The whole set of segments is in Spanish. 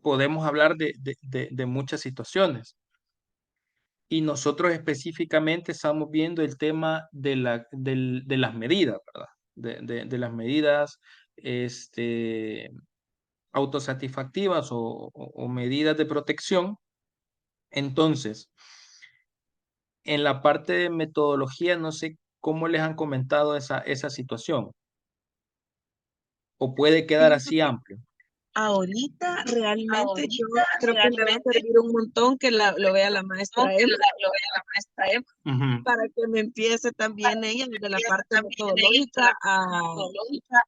podemos hablar de muchas situaciones. Y nosotros específicamente estamos viendo el tema de las medidas, ¿verdad? De las medidas este, autosatisfactivas o medidas de protección. Entonces, en la parte de metodología, no sé cómo les han comentado esa situación, o puede quedar Fíjate así que amplio. ahorita realmente yo Ahorita creo que me va a realmente servir un montón que lo vea la maestra que Emma lo vea la maestra Emma. Ujú. para que me empiece Para también ella que desde la empiece parte también ella de metodológica la metodológica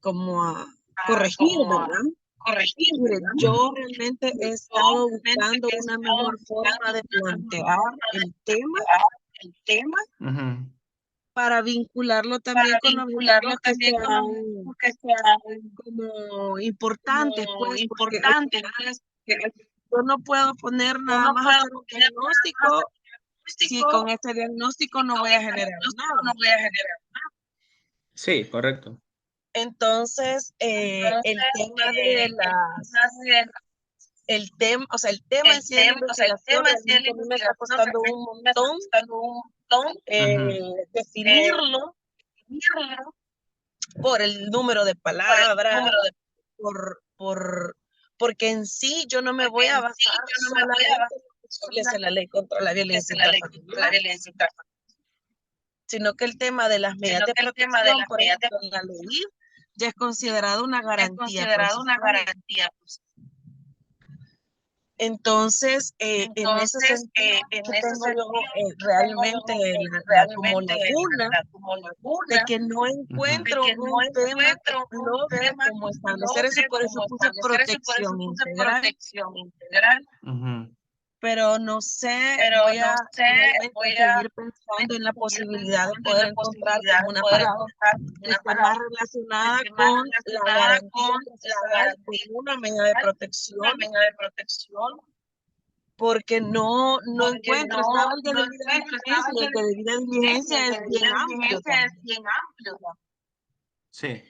como a a corregir, como a ¿verdad? corregir, Mire, ¿verdad? Ujú. yo realmente he Yo estado realmente buscando he una estado mejor forma buscando de una mejor plantear forma de el tema plantear el tema. Ujú. para vincularlo también Para con vincularlo objetivos que también con sean objetivos que sean como importantes, como pues, porque al importantes, final pues, que yo no puedo poner yo nada no más a puedo hacer un poner nada más diagnóstico si con diagnóstico este diagnóstico y no con voy a este generar diagnóstico nada. no voy a generar nada. Sí, correcto. Entonces, el Entonces, tema de más bien, o sea, el tema en sí de la o sea, el investigación tema en sí de la realmente a mí me está investigación costando realmente un me está montón costando un montón eh, definirlo definirlo por el número de por el palabras, número de, porque en sí yo no me porque voy a en sí basar yo no me voy a solamente en basar lo que establece la solamente ley contra la en violencia la ley contra la intrafamiliar, violencia intrafamiliar, sino que el tema de las medidas sino de que el tema de protección, las por medidas de ejemplo, en la ley, ya es considerado una es garantía considerado una procesal. garantía. Pues. Entonces, en ese Entonces, sentido, en que ese tengo yo sentido, tengo realmente yo como realmente laguna como de laguna que no de encuentro que no un tema que encuentro un logre tema como que establecer eso y logre por eso como puse establecer eso y por eso protección puse integral, protección integral. Ujú. pero no sé, Pero voy no a sé, realmente voy a seguir pensando en la seguir posibilidad de pensando en poder la encontrar posibilidad como de una poder palabra encontrar que una esté más palabra que relacionada esté más con la relacionada garantía con la procesal de garantía una medida de procesal, una protección, medida de protección, porque no porque encuentro, estaba el de no debida encuentro, estaba diligencia y el de debida y el diligencia es de bien debida amplio diligencia es también. bien amplio, ¿no? Sí.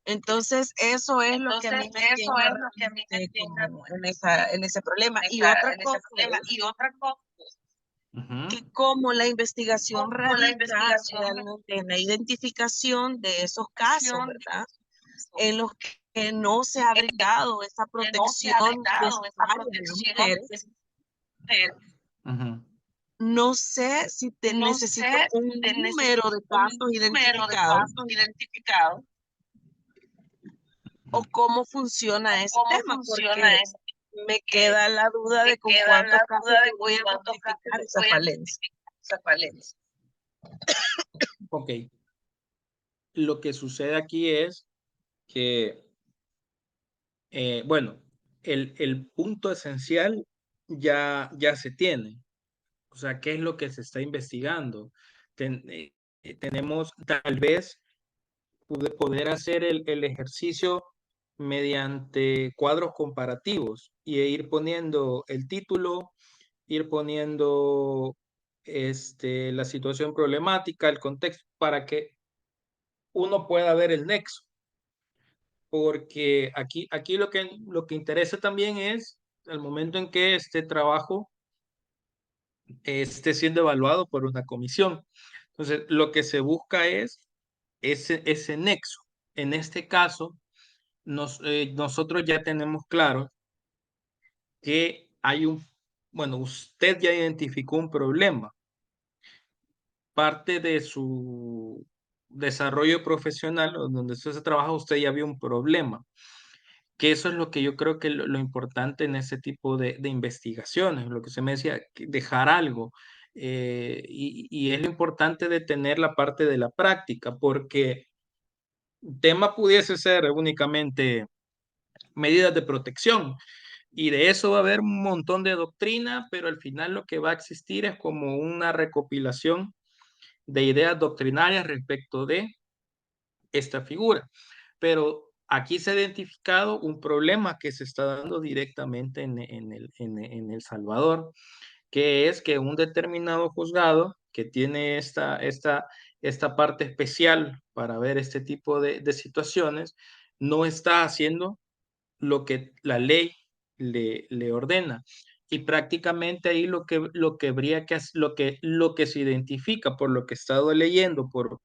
Entonces, eso es lo que a Entonces, mí me eso tiene es lo que a mí me realmente tiene como en ese problema. Y otra en ese cosa problema. es Y otra cosa, ujú, que como la investigación como la radica investigación realmente en la identificación de esos casos, de ¿verdad? eso, En los que no se ha brindado esa que no se ha protección brindado esa necesaria a las protección mujeres, necesaria. Ujú. no sé si te No sé necesito un si te número necesito de un casos número de identificados casos identificados o cómo funciona o ese cómo tema, funciona porque eso. me Que queda la duda me de con queda cuántos la casos duda yo de con voy a cuántos casos justificar yo esa voy a falencia. justificar esa falencia. Ok, lo que sucede aquí es que, bueno, el punto esencial ya se tiene. O sea, ¿qué es lo que se está investigando? Tenemos tal vez poder hacer el ejercicio mediante cuadros comparativos y ir poniendo el título, ir poniendo la situación problemática, el contexto, para que uno pueda ver el nexo. Porque aquí lo que interesa también es el momento en que este trabajo esté siendo evaluado por una comisión. Entonces, lo que se busca es ese nexo. En este caso, nosotros ya tenemos claro que bueno, usted ya identificó un problema. Parte de su desarrollo profesional, o donde usted se trabaja, usted ya vio un problema. Que eso es lo que yo creo que lo importante en ese tipo de investigaciones, lo que se me decía, dejar algo. Y es lo importante de tener la parte de la práctica, porque el tema pudiese ser únicamente medidas de protección, y de eso va a haber un montón de doctrina, pero al final lo que va a existir es como una recopilación de ideas doctrinarias respecto de esta figura. Pero aquí se ha identificado un problema que se está dando directamente en El Salvador, que es que un determinado juzgado que tiene esta parte especial para ver este tipo de situaciones, no está haciendo lo que la ley le ordena. Y prácticamente ahí lo que se identifica por lo que he estado leyendo, por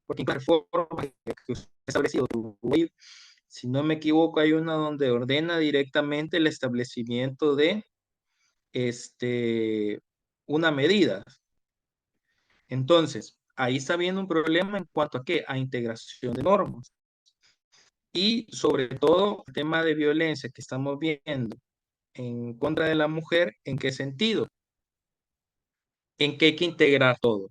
reformas que usted ha establecido, si no me equivoco, hay una donde ordena directamente el establecimiento de una medida. Entonces, ahí está habiendo un problema en cuanto a qué, a integración de normas. Y sobre todo el tema de violencia que estamos viendo en contra de la mujer, ¿en qué sentido? En que hay que integrar todo,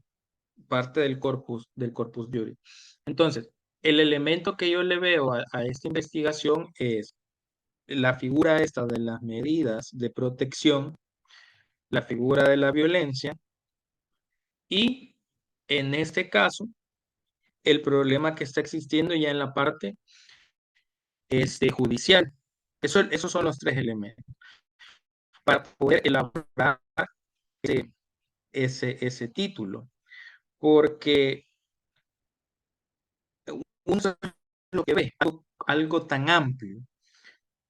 parte del corpus juris. Entonces, el elemento que yo le veo a esta investigación es la figura esta de las medidas de protección, la figura de la violencia y en este caso, el problema que está existiendo ya en la parte judicial. Esos son los tres elementos para poder elaborar ese título, porque uno sabe lo que ve, algo tan amplio,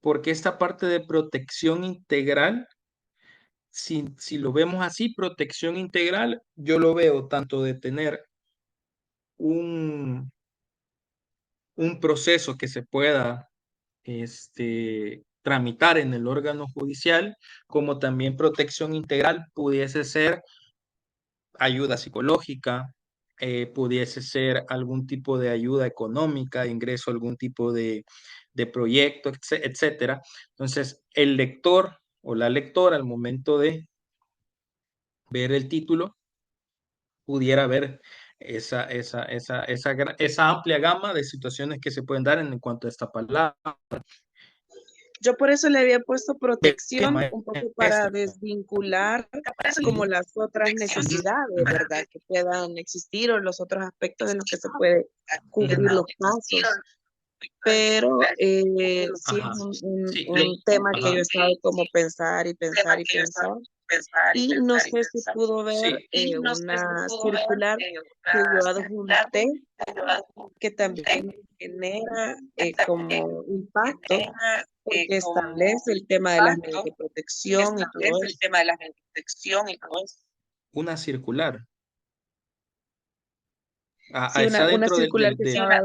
porque esta parte de protección integral, si lo vemos así, protección integral, yo lo veo tanto de tener un, un proceso que se pueda tramitar en el órgano judicial, como también protección integral pudiese ser ayuda psicológica, pudiese ser algún tipo de ayuda económica, ingreso a algún tipo de proyecto, etcétera. Entonces, el lector o la lectora al momento de ver el título pudiera ver esa amplia gama de situaciones que se pueden dar en cuanto a esta palabra. Yo por eso le había puesto protección, un poco para desvincular como las otras necesidades, ¿verdad? Que puedan existir o los otros aspectos en los que se puede cubrir los casos. Pero sí es un tema que yo he estado como pensar y pensar y pensar. Y no sé si pudo ver una circular que yo adjunté que también genera como impacto porque establece el tema de las medidas de protección y todo eso. Una circular. Sí, Está una dentro circular que estaba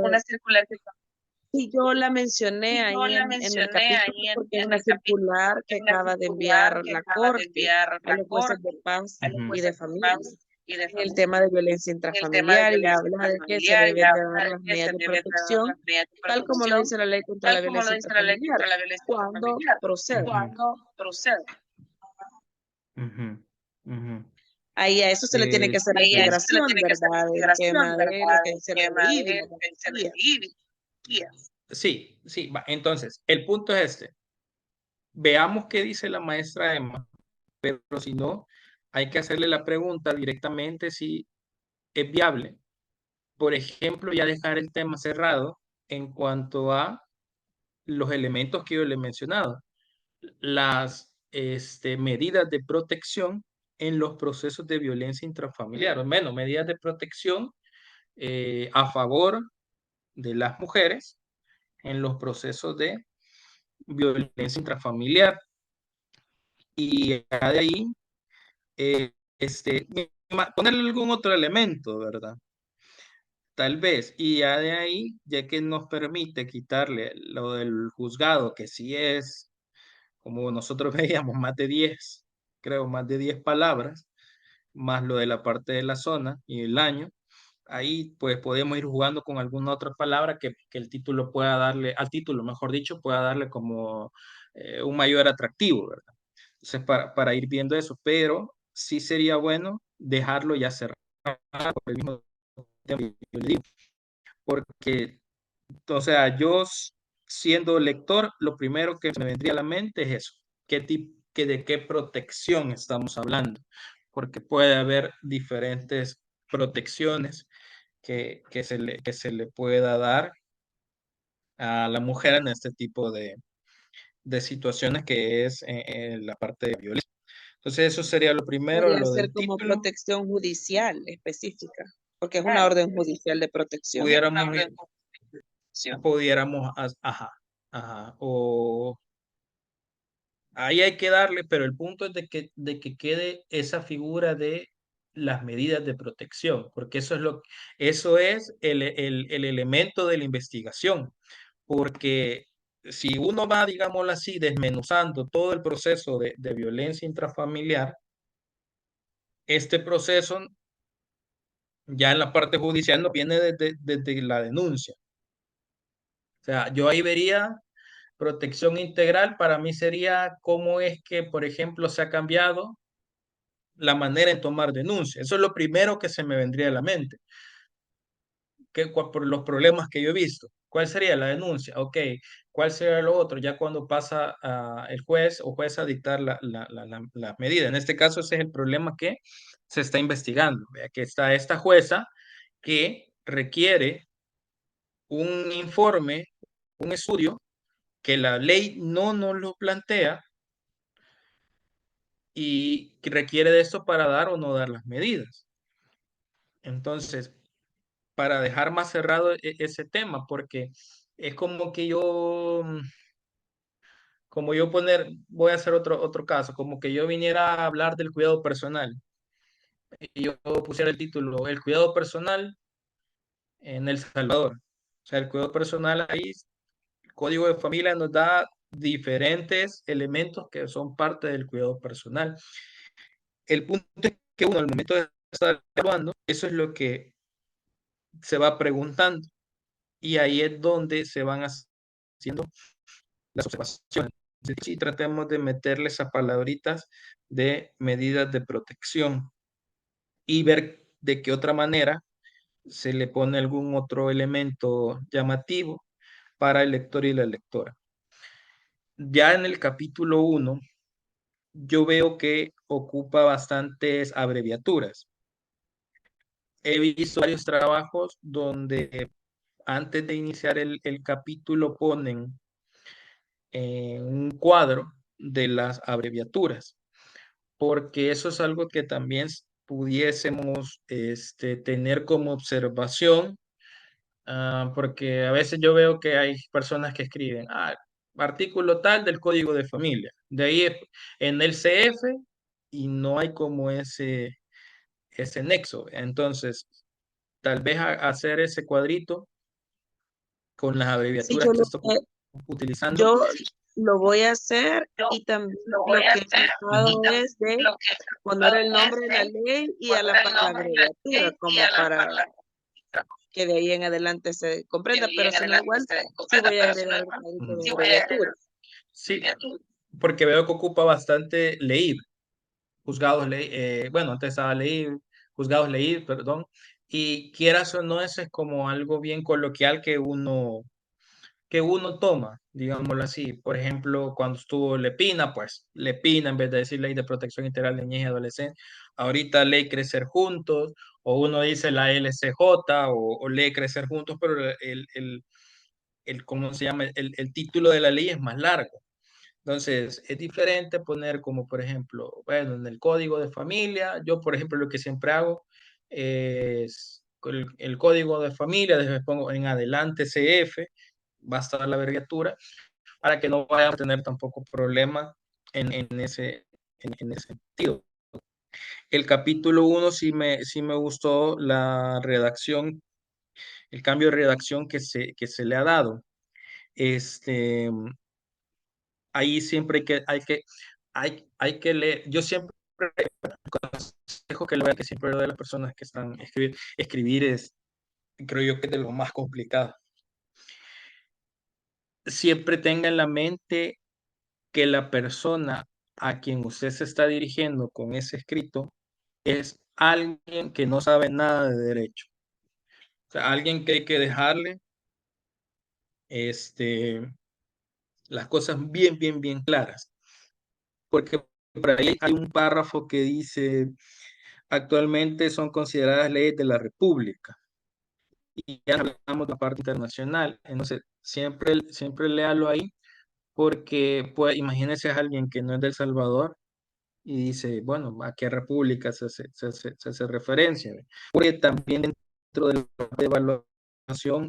sí, yo la mencioné ahí en el capítulo porque es una circular que acaba de enviar la Corte a los jueces de paz y de familia en el tema de violencia intrafamiliar y habla de que se deben de dar las medidas de protección, tal como lo dice la ley contra la violencia intrafamiliar, cuando proceda. Ujú, ujú. Ahí a eso se le tiene que hacer la integración, ¿verdad? El tema de lo que dice la ley y las garantías. Sí, sí, entonces, el punto es este. Veamos qué dice la maestra Emma, pero si no, hay que hacerle la pregunta directamente si es viable. Por ejemplo, ya dejar el tema cerrado en cuanto a los elementos que yo le he mencionado. Las medidas de protección en los procesos de violencia intrafamiliar, o menos, medidas de protección a favor de las mujeres en los procesos de violencia intrafamiliar. Y ya de ahí, ponerle algún otro elemento, ¿verdad? Tal vez, y ya de ahí, ya que nos permite quitarle lo del juzgado, que sí es, como nosotros veíamos, más de 10, creo, más de 10 palabras, más lo de la parte de la zona y el año, ahí pues podemos ir jugando con alguna otra palabra que el título pueda darle, al título, mejor dicho, pueda darle como un mayor atractivo, ¿verdad? Entonces, para ir viendo eso, pero sí sería bueno dejarlo ya cerrado por el mismo tiempo, yo le digo, porque, o sea, yo siendo lector, lo primero que me vendría a la mente es eso, de qué protección estamos hablando, porque puede haber diferentes protecciones que se le pueda dar a la mujer en este tipo de situaciones que es la parte de violencia. Entonces eso sería lo primero, Podría lo ser del como título. protección judicial específica, porque es una orden judicial de protección. Pudiéramos, pudiéramos, ajá. Ajá, o ahí hay que darle, pero el punto es de que quede esa figura de las medidas de protección, porque eso es el elemento de la investigación, porque si uno va, digámoslo así, desmenuzando todo el proceso de violencia intrafamiliar, este proceso ya en la parte judicial no viene desde la denuncia. O sea, yo ahí vería protección integral, para mí sería cómo es que, por ejemplo, se ha cambiado la manera en tomar denuncia. Eso es lo primero que se me vendría a la mente, por los problemas que yo he visto. ¿Cuál sería la denuncia? Ok, ¿cuál sería lo otro? Ya cuando pasa el juez o jueza a dictar la medida. En este caso, ese es el problema que se está investigando. Vea que está esta jueza que requiere un informe, un estudio que la ley no nos lo plantea y que requiere de esto para dar o no dar las medidas. Entonces, para dejar más cerrado ese tema, porque es como que como yo voy a hacer otro caso, como que yo viniera a hablar del cuidado personal y yo pusiera el título, el cuidado personal en El Salvador. O sea, el cuidado personal ahí, el Código de Familia nos da diferentes elementos que son parte del cuidado personal. El punto es que uno al momento de estar evaluando, eso es lo que se va preguntando y ahí es donde se van haciendo las observaciones. Sí, tratemos de meterle esas palabritas de medidas de protección y ver de qué otra manera se le pone algún otro elemento llamativo para el lector y la lectora. Ya en el capítulo 1, yo veo que ocupa bastantes abreviaturas. He visto varios trabajos donde antes de iniciar el capítulo ponen un cuadro de las abreviaturas, porque eso es algo que también pudiésemos tener como observación, porque a veces yo veo que hay personas que escriben, artículo tal del Código de Familia, de ahí en el CF y no hay como ese nexo. Entonces, tal vez hacer ese cuadrito con las Sí, abreviaturas que estoy utilizando. yo lo voy a hacer y también lo que he tratado Ujú. es de poner el nombre de la ley y a la par la abreviatura, como para que de ahí en adelante se comprenda, pero si no igual, sí voy a agregar el cuadrito de abreviatura. Sí, porque veo que ocupa bastante leír, juzgados leír, bueno, antes estaba leír, juzgados leír, perdón, y quieras o no, eso es como algo bien coloquial que uno toma, digámoslo así. Por ejemplo, cuando estuvo Lepina, pues Lepina en vez de decir Ley de Protección Integral de Niñez y Adolescentes, ahorita Ley Crecer Juntos, o uno dice la LCJ o Ley Crecer Juntos, pero ¿cómo se llama? El título de la ley es más largo. Entonces, es diferente poner como, por ejemplo, bueno, en el código de familia, yo, por ejemplo, lo que siempre hago es el código de familia, después pongo en adelante CF, va a estar la abreviatura, para que no vaya a tener tampoco problema en ese sentido. El capítulo 1 sí me gustó la redacción, el cambio de redacción que se le ha dado. Este, ahí siempre hay que leer. Yo siempre consejo que lo vean, que siempre lo de las personas que están escribir es, creo yo que es de lo más complicado. Siempre tenga en la mente que la persona a quien usted se está dirigiendo con ese escrito es alguien que no sabe nada de derecho. O sea, alguien que hay que dejarle este, las cosas bien, bien, bien claras. Porque por ahí hay un párrafo que dice, actualmente son consideradas leyes de la República. Y ya hablamos de la parte internacional. Entonces, siempre léalo ahí, porque pues, imagínese a alguien que no es de El Salvador y dice, bueno, ¿a qué república se hace referencia? Porque también dentro de la evaluación,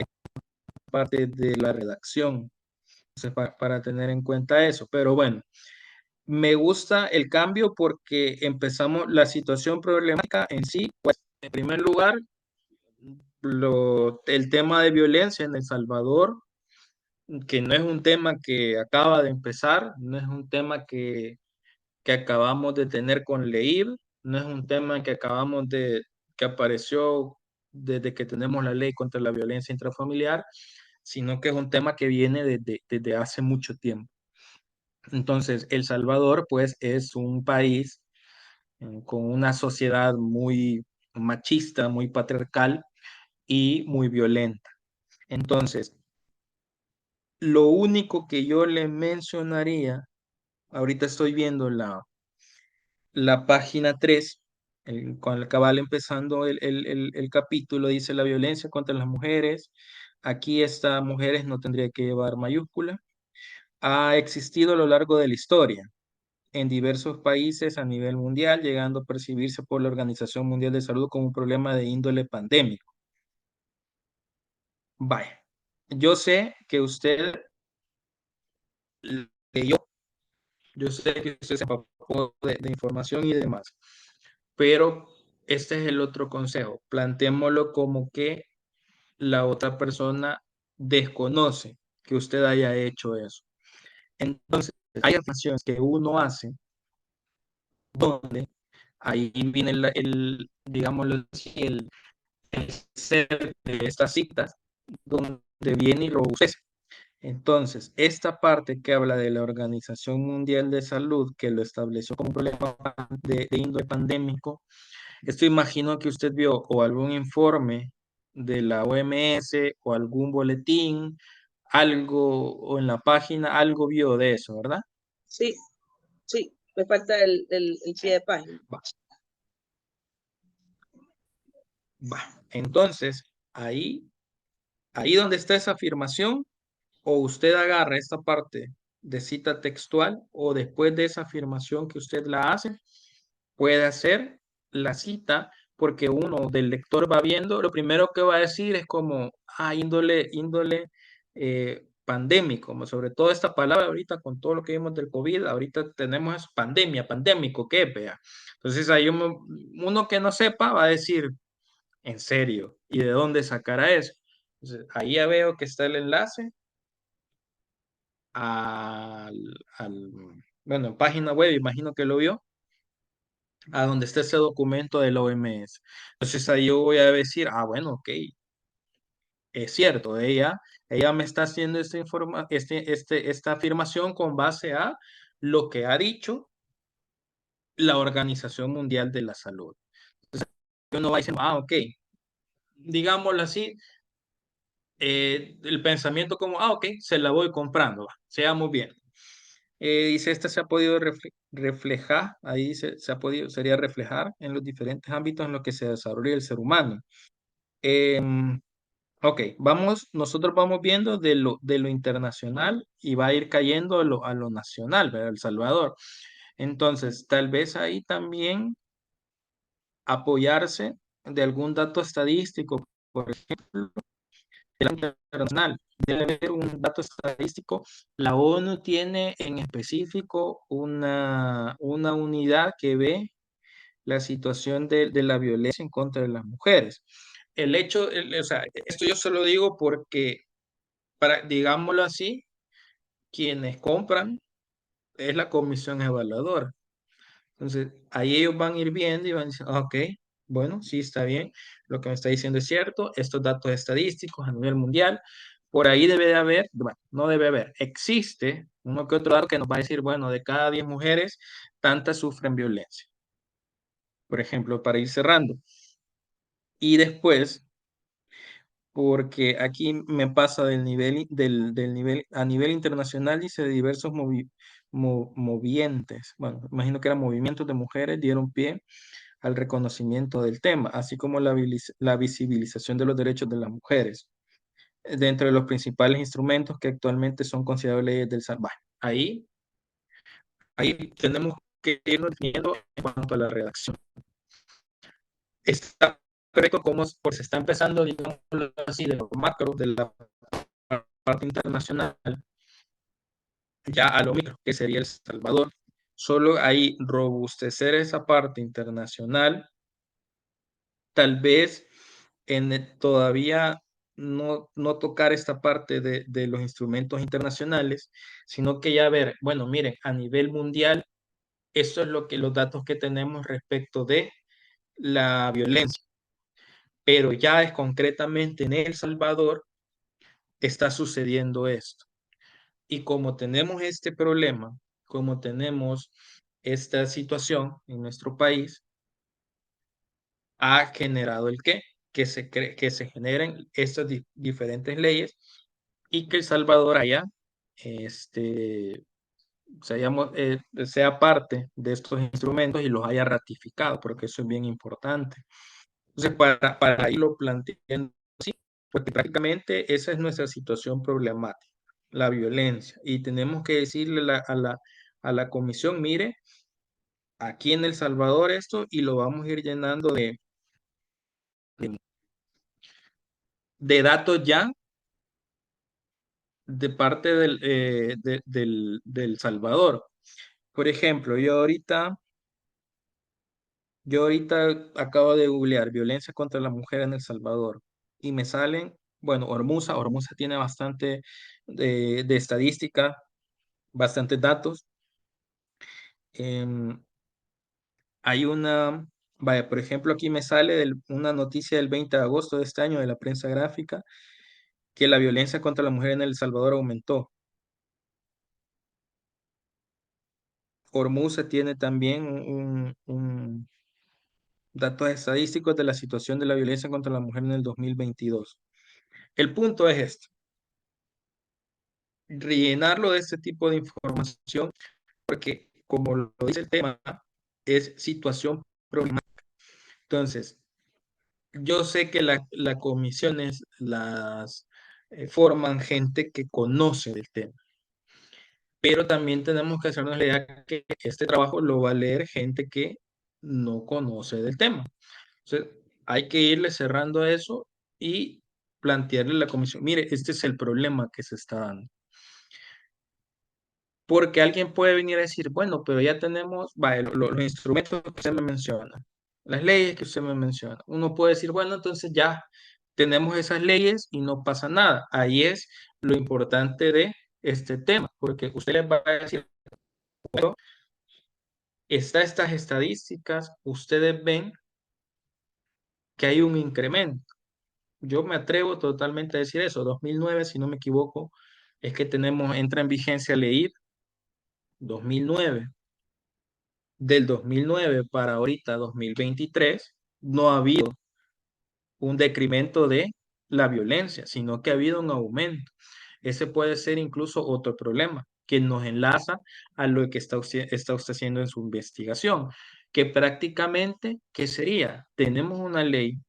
parte de la redacción. para tener en cuenta eso. Pero bueno, me gusta el cambio porque empezamos la situación problemática en sí. Pues, en primer lugar, el tema de violencia en El Salvador, que no es un tema que acaba de empezar, no es un tema que acabamos de tener con Leib, no es un tema que apareció desde que tenemos la ley contra la violencia intrafamiliar, sino que es un tema que viene desde hace mucho tiempo. Entonces, El Salvador, pues, es un país con una sociedad muy machista, muy patriarcal y muy violenta. Entonces, lo único que yo le mencionaría, ahorita estoy viendo la página 3, con el cabal empezando el capítulo, dice la violencia contra las mujeres. Aquí esta mujeres no tendría que llevar mayúscula. Ha existido a lo largo de la historia en diversos países a nivel mundial, llegando a percibirse por la Organización Mundial de Salud como un problema de índole pandémico. Vaya, yo sé que usted leyó, yo sé que usted se empapó de información y demás, pero este es el otro consejo. Plantémoslo como que la otra persona desconoce que usted haya hecho eso. Entonces, hay afirmaciones que uno hace donde ahí viene digámoslo así, el ser de estas citas, donde viene y robustece. Entonces, esta parte que habla de la Organización Mundial de Salud, que lo estableció como un problema de índole pandémico, esto imagino que usted vio o algún informe de la OMS o algún boletín, algo, o en la página, algo vio de eso, ¿verdad? Sí, sí, me falta el pie de página. Va, va. Entonces, ahí donde está esa afirmación, o usted agarra esta parte de cita textual, o después de esa afirmación que usted la hace, puede hacer la cita, porque uno del lector va viendo, lo primero que va a decir es como, índole pandémico, como sobre todo esta palabra ahorita con todo lo que vimos del COVID, ahorita tenemos eso, pandemia, pandémico, ¿qué? Vea. Entonces ahí uno que no sepa va a decir, en serio, ¿y de dónde sacará eso? Entonces, ahí ya veo que está el enlace al, bueno, en página web, imagino que lo vio, a donde está ese documento de la OMS. Entonces ahí yo voy a decir, bueno, ok, es cierto, ella me está haciendo esta afirmación con base a lo que ha dicho la Organización Mundial de la Salud. Entonces uno va diciendo, ok, digámoslo así, el pensamiento como, ok, se la voy comprando, sea muy bien. Dice, esta se ha podido reflejar, ahí se ha podido, sería reflejar en los diferentes ámbitos en los que se desarrolla el ser humano. Ok, nosotros vamos viendo de lo internacional y va a ir cayendo a lo nacional, ¿verdad? El Salvador. Entonces, tal vez ahí también apoyarse de algún dato estadístico, por ejemplo, el internacional. Debe haber un dato estadístico. La ONU tiene en específico una unidad que ve la situación de la violencia en contra de las mujeres. O sea, esto yo se lo digo porque, digámoslo así, quienes compran es la comisión evaluadora. Entonces, ahí ellos van a ir viendo y van a decir, ok, bueno, sí está bien, lo que me está diciendo es cierto, estos datos estadísticos a nivel mundial, por ahí debe de haber, bueno, no debe haber, existe uno que otro dato que nos va a decir, bueno, de cada 10 mujeres, tantas sufren violencia, por ejemplo, para ir cerrando. Y después, porque aquí me pasa del nivel, a nivel internacional, dice de diversos movientes, bueno, imagino que eran movimientos de mujeres, dieron pie al reconocimiento del tema, así como la visibilización de los derechos de las mujeres, dentro de los principales instrumentos que actualmente son considerados leyes del salvaje. Ahí tenemos que irnos viendo en cuanto a la redacción. Está correcto como se está empezando, digamos así, de lo macro, de la parte internacional, ya a lo micro, que sería El Salvador. Solo ahí robustecer esa parte internacional, tal vez todavía no tocar esta parte de los instrumentos internacionales, sino que ya ver, bueno, miren, a nivel mundial, eso es lo que los datos que tenemos respecto de la violencia, pero ya es concretamente en El Salvador está sucediendo esto. Y como tenemos este problema, como tenemos esta situación en nuestro país, ha generado el qué, que se generen estas diferentes leyes y que El Salvador haya, este, sea parte de estos instrumentos y los haya ratificado, porque eso es bien importante. Entonces, para irlo planteando así, porque prácticamente esa es nuestra situación problemática, la violencia. Y tenemos que decirle a la comisión, mire, aquí en El Salvador esto, y lo vamos a ir llenando de, de datos ya de parte del Salvador. Por ejemplo, yo ahorita acabo de googlear violencia contra la mujer en El Salvador y me salen, bueno, Ormuza tiene bastante de estadística, bastantes datos. Em, hay vaya, por ejemplo, aquí me sale una noticia del 20 de agosto de este año de la prensa gráfica que la violencia contra la mujer en El Salvador aumentó. Ormuza tiene también datos estadísticos de la situación de la violencia contra la mujer en el 2022. El punto es este, rellenarlo de este tipo de información, porque como lo dice el tema, es situación problemática. Entonces, yo sé que las comisiones las forman gente que conoce del tema, pero también tenemos que hacernos la idea que este trabajo lo va a leer gente que no conoce del tema. Entonces, hay que irle cerrando eso y plantearle a la comisión, mire, este es el problema que se está dando. Porque alguien puede venir a decir, bueno, pero ya tenemos vaya, los instrumentos que usted me menciona, las leyes que usted me menciona. Uno puede decir, bueno, entonces ya tenemos esas leyes y no pasa nada. Ahí es lo importante de este tema, porque usted les va a decir, bueno, estas estadísticas, ustedes ven que hay un incremento. Yo me atrevo totalmente a decir eso. 2009, si no me equivoco, es que entra en vigencia ley 2009. Del 2009 para ahorita, 2023, no ha habido un decremento de la violencia, sino que ha habido un aumento. Ese puede ser incluso otro problema que nos enlaza a lo que está usted haciendo en su investigación, que prácticamente, ¿qué sería? Tenemos una ley,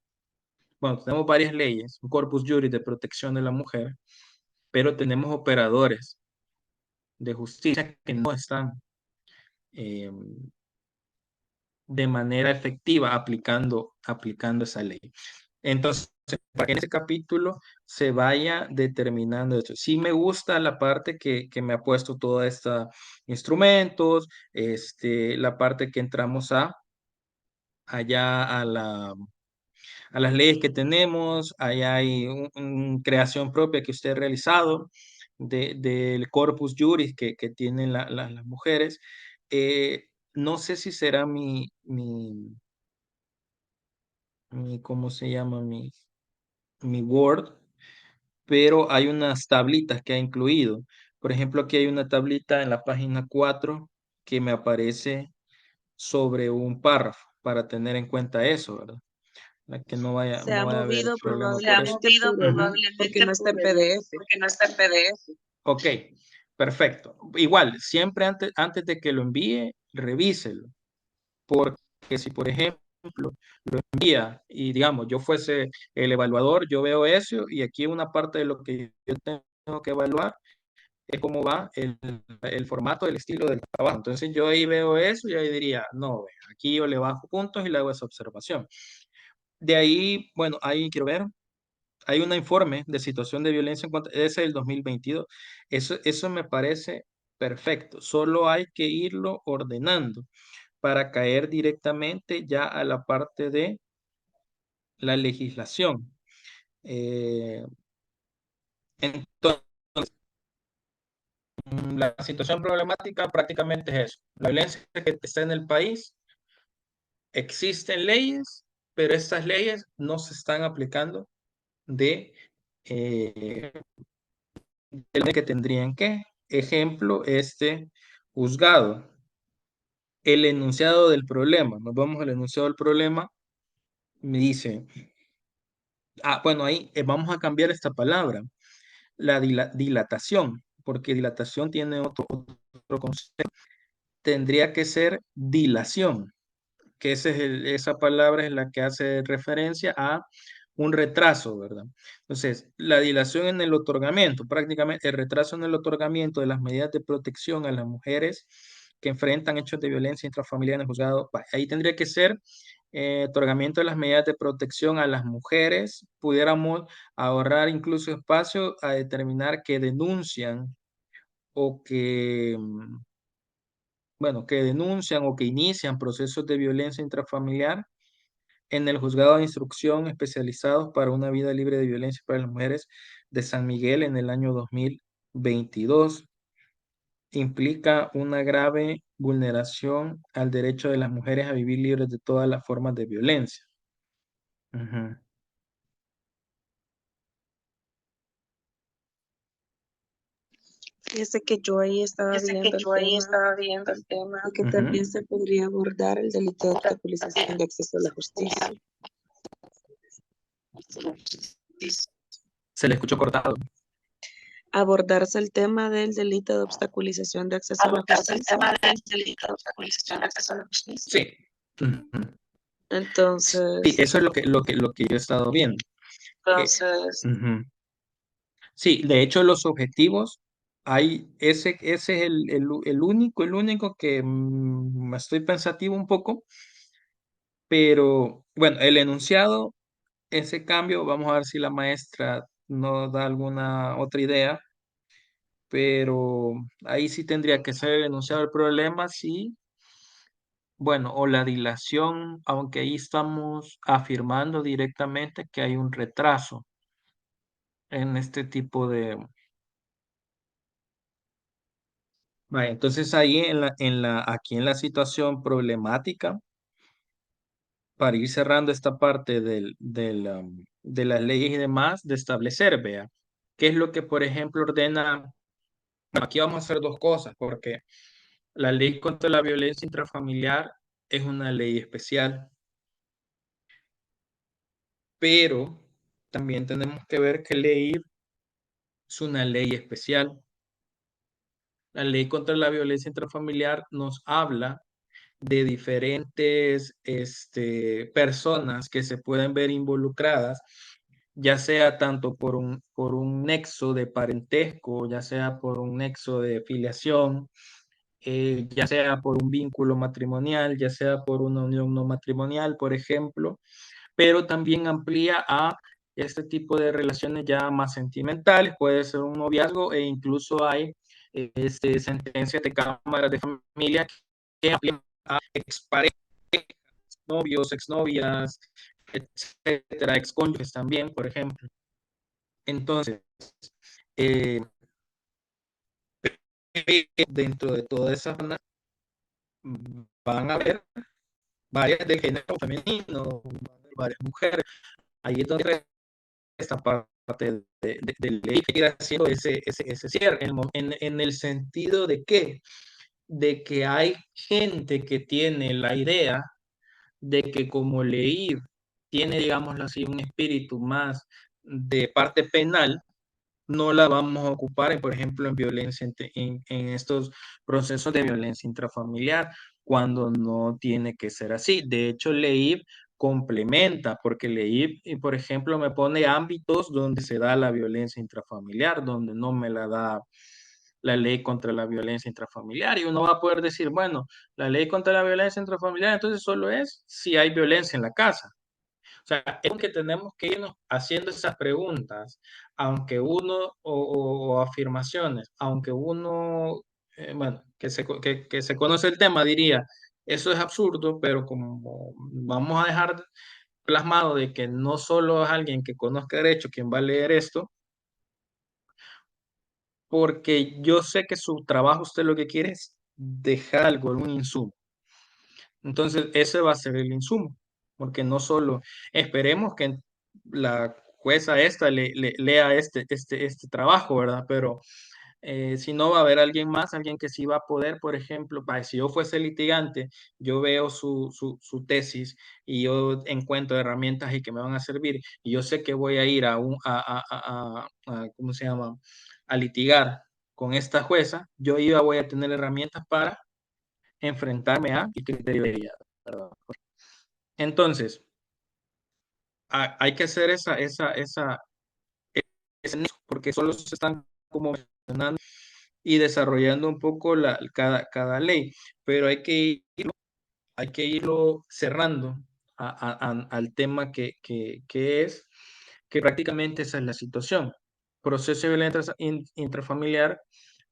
bueno, tenemos varias leyes, un corpus juris de protección de la mujer, pero tenemos operadores de justicia que no están eh, de manera efectiva aplicando esa ley. Entonces, para que en ese capítulo se vaya determinando esto. Sí me gusta la parte que me ha puesto toda esta instrumentos, la parte que entramos allá a las leyes que tenemos, allá hay una creación propia que usted ha realizado del corpus juris que tienen las mujeres. No sé si será ¿cómo se llama? Mi Word, pero hay unas tablitas que ha incluido. Por ejemplo, aquí hay una tablita en la página 4 que me aparece sobre un párrafo para tener en cuenta eso, ¿verdad? Para que Se no ha vaya a haber movido problema por eso. Ujú. porque no está en PDF. Porque no está en PDF. Ok, perfecto. Igual, siempre antes de que lo envíe, revíselo. Porque si, por ejemplo, lo envía y digamos, yo fuese el evaluador, yo veo eso y aquí una parte de lo que yo tengo que evaluar es cómo va el formato, el estilo del trabajo. Entonces yo ahí veo eso y ahí diría, no, aquí yo le bajo puntos y le hago esa observación. De ahí, bueno, ahí quiero ver, hay un informe de situación de violencia en contra, ese es el 2022. Eso me parece perfecto. Solo hay que irlo ordenando para caer directamente ya a la parte de la legislación. Entonces, la situación problemática prácticamente es eso. La violencia que está en el país, existen leyes, pero estas leyes no se están aplicando de, eh, de lo que tendrían que. Ejemplo, este juzgado. El enunciado del problema. Nos vamos al enunciado del problema. Me dice, bueno, ahí vamos a cambiar esta palabra. La dilatación, porque dilatación tiene otro concepto. Tendría que ser dilación, que esa palabra es la que hace referencia a un retraso, ¿verdad? Entonces, la dilación en el otorgamiento, prácticamente el retraso en el otorgamiento de las medidas de protección a las mujeres que enfrentan hechos de violencia intrafamiliar en el juzgado, ahí tendría que ser otorgamiento de las medidas de protección a las mujeres, pudiéramos ahorrar incluso espacio a determinar que denuncian o que, bueno, que denuncian o que inician procesos de violencia intrafamiliar en el juzgado de instrucción especializados para una vida libre de violencia para las mujeres de San Miguel en el año 2022. Implica una grave vulneración al derecho de las mujeres a vivir libres de todas las formas de violencia. Ujú. Fíjese que yo ahí estaba viendo el tema de que también se podría abordar el delito de obstaculización de acceso a la justicia. Se le escuchó cortado. Abordarse el tema del delito de obstaculización de acceso a la justicia. Sí. Ujú. Entonces, Sí, eso es lo que yo he estado viendo. Ujú. Sí, de hecho los objetivos, ese es el único que estoy pensativo un poco, pero bueno, el enunciado, ese cambio, vamos a ver si la maestra nos da alguna otra idea, pero ahí sí tendría que ser el enunciado del problema, sí, bueno, o la dilación, aunque ahí estamos afirmando directamente que hay un retraso en este tipo de. Vale, entonces ahí aquí en la situación problemática, para ir cerrando esta parte de las leyes y demás, de establecer, vea, qué es lo que, por ejemplo, ordena. Bueno, aquí vamos a hacer dos cosas, porque la ley contra la violencia intrafamiliar es una ley especial, pero también tenemos que ver que ley es una ley especial. La ley contra la violencia intrafamiliar nos habla de diferentes personas que se pueden ver involucradas, ya sea tanto por un nexo de parentesco, ya sea por un nexo de filiación, ya sea por un vínculo matrimonial, ya sea por una unión no matrimonial, por ejemplo, pero también amplía a este tipo de relaciones ya más sentimentales, puede ser un noviazgo e incluso hay sentencias de cámaras de familia que amplían a exparejas, novios, exnovias, etcétera, excónyuges también, por ejemplo. Entonces, eh, dentro de toda esa zona van a haber varias del género femenino, van a haber varias mujeres. Ahí es donde esta parte de ley que ir haciendo ese cierre, en el sentido de que hay gente que tiene la idea de que como leí tiene, digámoslo así, un espíritu más de parte penal, no la vamos a ocupar, por ejemplo, en violencia, en estos procesos de violencia intrafamiliar, cuando no tiene que ser así. De hecho, LEIB complementa, porque LEIB, por ejemplo, me pone ámbitos donde se da la violencia intrafamiliar, donde no me la da la ley contra la violencia intrafamiliar. Y uno va a poder decir, bueno, la ley contra la violencia intrafamiliar, entonces solo es si hay violencia en la casa. O sea, es que tenemos que irnos haciendo esas preguntas, aunque uno, o afirmaciones, aunque uno bueno, que se conoce el tema, diría, eso es absurdo, pero como vamos a dejar plasmado de que no solo es alguien que conozca derecho quien va a leer esto, porque yo sé que su trabajo usted lo que quiere es dejar algo, un insumo. Entonces, ese va a ser el insumo, porque no solo esperemos que la jueza esta lea este trabajo, ¿verdad? Pero si no va a haber alguien más, alguien que sí va a poder, por ejemplo, si yo fuese litigante, yo veo su tesis y yo encuentro herramientas y que me van a servir, y yo sé que voy a ir ¿cómo se llama? A litigar con esta jueza, yo voy a tener herramientas para enfrentarme a el criterio de ella, ¿verdad? Entonces, hay que hacer porque solo se están como mencionando y desarrollando un poco cada ley, pero hay que irlo cerrando al tema que es, que prácticamente esa es la situación. Proceso de violencia intrafamiliar,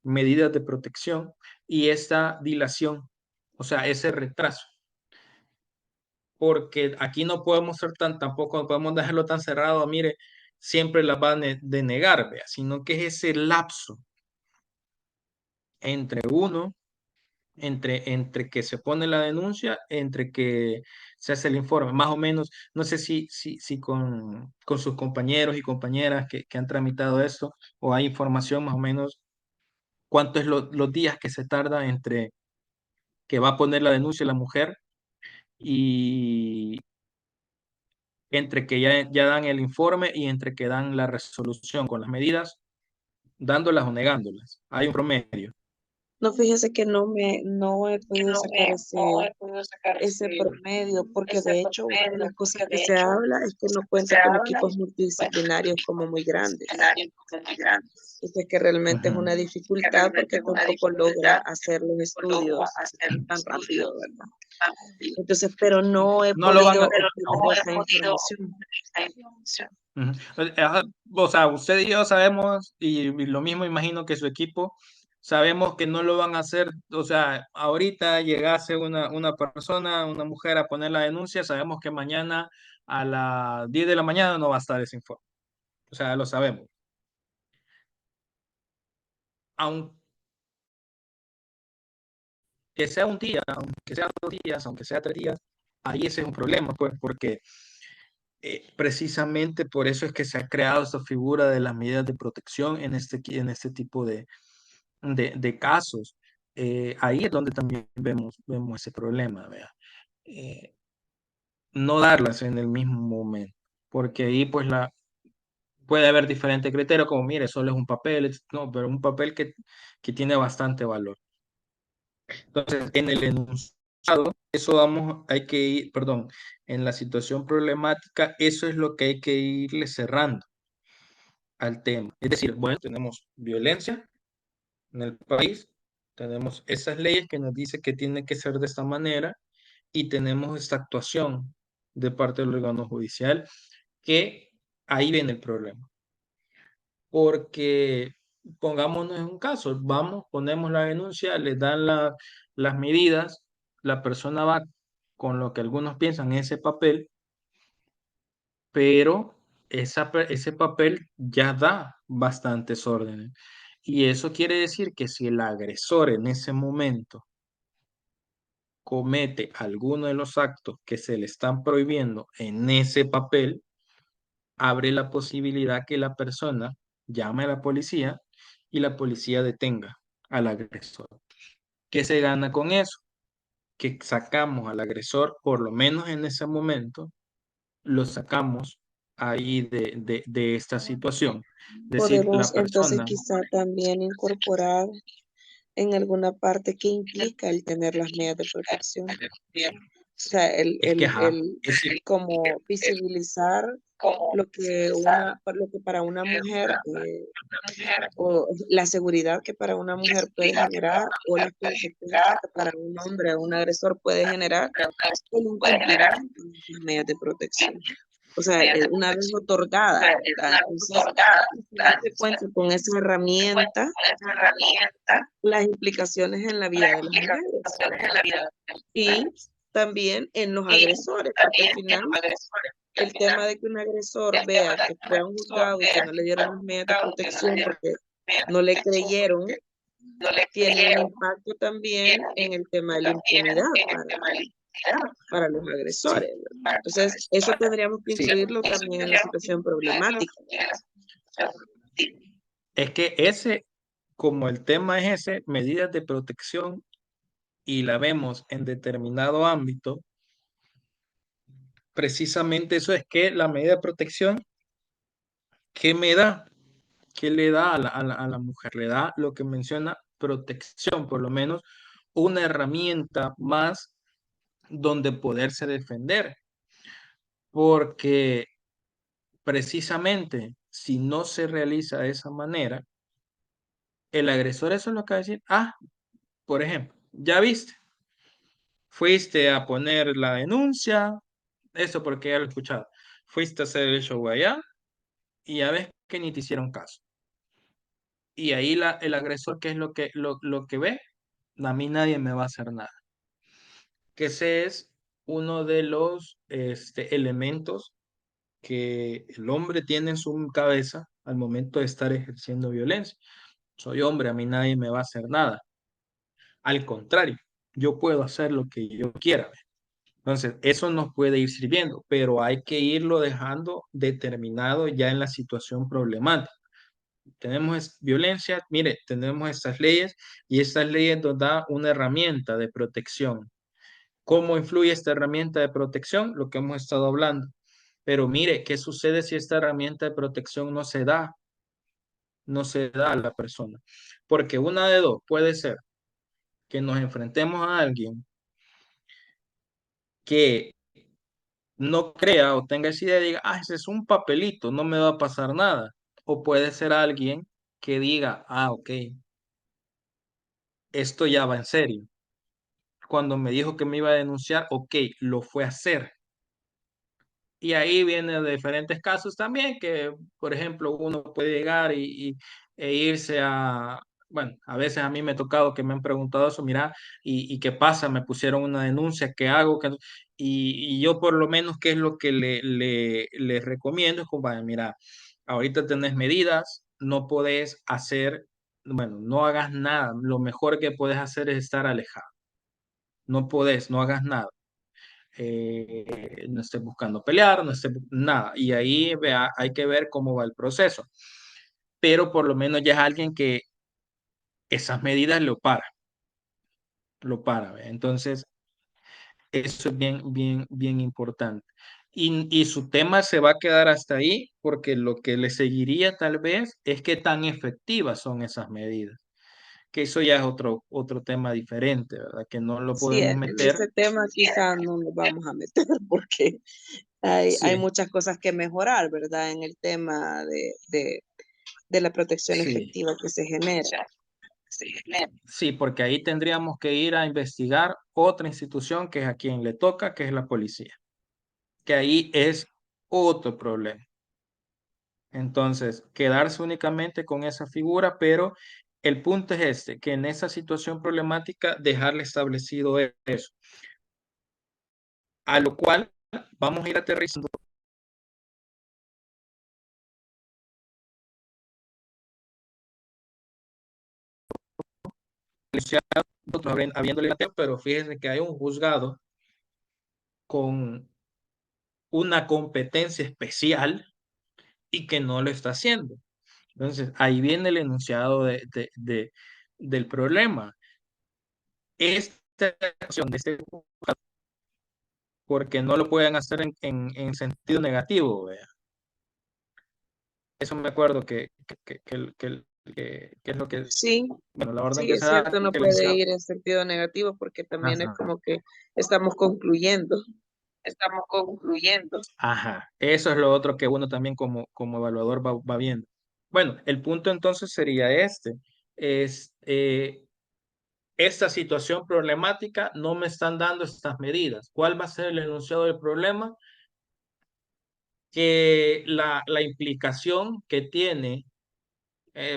medidas de protección y esta dilación, o sea, ese retraso. Porque aquí no podemos ser tampoco no podemos dejarlo tan cerrado, mire, siempre las van a denegar, vea, sino que es ese lapso entre uno entre que se pone la denuncia, entre que se hace el informe, más o menos, no sé si con sus compañeros y compañeras que han tramitado esto, o hay información más o menos, cuánto es los días que se tarda entre que va a poner la denuncia la mujer y entre que ya dan el informe y entre que dan la resolución con las medidas, dándolas o negándolas. Hay un promedio. No, fíjese que no he podido sacar ese promedio, porque de hecho una de las cosas que se habla es que no cuenta con equipos multidisciplinarios como muy grandes. Entonces que realmente es Ujú. una dificultad porque tampoco logra hacer los estudios tan rápido, ¿verdad? Entonces, pero no he No lo van podido a... obtener esa información. Ujú. O sea, usted y yo sabemos, y lo mismo imagino que su equipo, sabemos que no lo van a hacer, o sea, ahorita llegase una persona, una mujer a poner la denuncia, sabemos que mañana a las 10 de la mañana no va a estar ese informe. O sea, lo sabemos. Aunque sea un día, aunque sea 2 días, aunque sea 3 días, ahí ese es un problema, pues, porque precisamente por eso es que se ha creado esta figura de las medidas de protección en este tipo de casos. Ahí es donde también vemos ese problema, ¿vea? Eh, no darlas en el mismo momento, porque ahí pues puede haber diferentes criterios, como mire, solo es un papel, no, pero un papel que tiene bastante valor. Entonces, en el enunciado, eso hay que ir, perdón, en la situación problemática, eso es lo que hay que irle cerrando al tema. Es decir, bueno, tenemos violencia en el país, tenemos esas leyes que nos dicen que tiene que ser de esta manera y tenemos esta actuación de parte del órgano judicial, que ahí viene el problema. Porque pongámonos en un caso, vamos, ponemos la denuncia, les dan las medidas, la persona va con lo que algunos piensan ese papel, pero ese papel ya da bastantes órdenes. Y eso quiere decir que si el agresor en ese momento comete alguno de los actos que se le están prohibiendo en ese papel, abre la posibilidad que la persona llame a la policía y la policía detenga al agresor. ¿Qué se gana con eso? Que sacamos al agresor, por lo menos en ese momento, lo sacamos ahí de esta situación. Es decir, Podemos la entonces persona, quizá también incorporar en alguna parte qué implica el tener las medidas de protección. O sea, es que, ajá, como visibilizar lo que para una mujer, o la seguridad que para una mujer puede generar, o las consecuencias que para un hombre o un agresor puede generar el incumplimiento de las medidas de protección. o sea, una vez otorgada, ¿verdad? Entonces, se cuenta con esa herramienta, las implicaciones en la vida de las mujeres y también en los agresores, porque al final el tema de que un agresor vea que fue a un juzgado y que no le dieron las medidas de protección porque no le creyeron, tiene un impacto también en el tema de la impunidad para los Sí, agresores, ¿verdad? Entonces, eso tendríamos que sí. incluirlo también en la situación problemática. Es que ese, como el tema es ese, medidas de protección y la vemos en determinado ámbito, precisamente eso es que la medida de protección, ¿qué me da? ¿Qué le da a la mujer? Le da lo que menciona protección, por lo menos una herramienta más donde poderse defender, porque precisamente si no se realiza de esa manera, el agresor eso es lo que va a decir, ah, por ejemplo, ya viste, fuiste a poner la denuncia, eso porque ya lo he escuchado, fuiste a hacer el show allá y ya ves que ni te hicieron caso. Y ahí el agresor, ¿qué es lo que ve? A mí nadie me va a hacer nada. Que ese es uno de los elementos que el hombre tiene en su cabeza al momento de estar ejerciendo violencia. Soy hombre, a mí nadie me va a hacer nada. Al contrario, yo puedo hacer lo que yo quiera. Entonces, eso nos puede ir sirviendo, pero hay que irlo dejando determinado ya en la situación problemática. Tenemos violencia, mire, tenemos estas leyes y estas leyes nos da una herramienta de protección. ¿Cómo influye esta herramienta de protección? Lo que hemos estado hablando. Pero mire, ¿qué sucede si esta herramienta de protección no se da? No se da a la persona. Porque una de dos puede ser que nos enfrentemos a alguien que no crea o tenga esa idea y diga, ah, ese es un papelito, no me va a pasar nada. O puede ser alguien que diga, ah, ok, esto ya va en serio. Cuando me dijo que me iba a denunciar, ok, lo fue a hacer. Y ahí vienen de diferentes casos también, que por ejemplo uno puede llegar e irse a, bueno, a veces a mí me ha tocado que me han preguntado eso, mira, ¿y qué pasa? Me pusieron una denuncia, ¿qué hago? Y yo por lo menos, ¿qué es lo que le recomiendo? Es como, vaya, mira, ahorita tenés medidas, no podés hacer, bueno, no hagas nada, lo mejor que puedes hacer es estar alejado, no podés, no hagas nada, no estés buscando pelear, no estés nada. Y ahí vea, hay que ver cómo va el proceso. Pero por lo menos ya es alguien que esas medidas lo para. ¿Ve? Entonces, eso es bien, bien, bien importante. Y su tema se va a quedar hasta ahí porque lo que le seguiría tal vez es qué tan efectivas son esas medidas. Que eso ya es otro tema diferente, ¿verdad? Que no lo Sí, podemos en meter. ese tema quizás no nos vamos a meter porque hay Sí, muchas cosas que mejorar, ¿verdad? En el tema de la protección sí. efectiva que se genera. Sí, porque ahí tendríamos que ir a investigar otra institución que es a quien le toca, que es la policía, que ahí es otro problema. Entonces, quedarse únicamente con esa figura, pero el punto es este, que en esa situación problemática dejarle establecido eso, a lo cual vamos a ir aterrizando. Nosotros habiéndole la pero fíjense que hay un juzgado con una competencia especial y que no lo está haciendo. Entonces, ahí viene el enunciado del problema. Esta acción de este porque no lo pueden hacer en sentido negativo, vea. Eso me acuerdo que es lo que, Sí, bueno, la orden sí, que es se da, cierto, no que el puede enunciado. ir en sentido negativo porque también es Ajá, como que estamos concluyendo. ajá. Eso es lo otro que uno también como evaluador va viendo. Bueno, el punto entonces sería este. Es, esta situación problemática no me están dando estas medidas. ¿Cuál va a ser el enunciado del problema? que la implicación que tiene,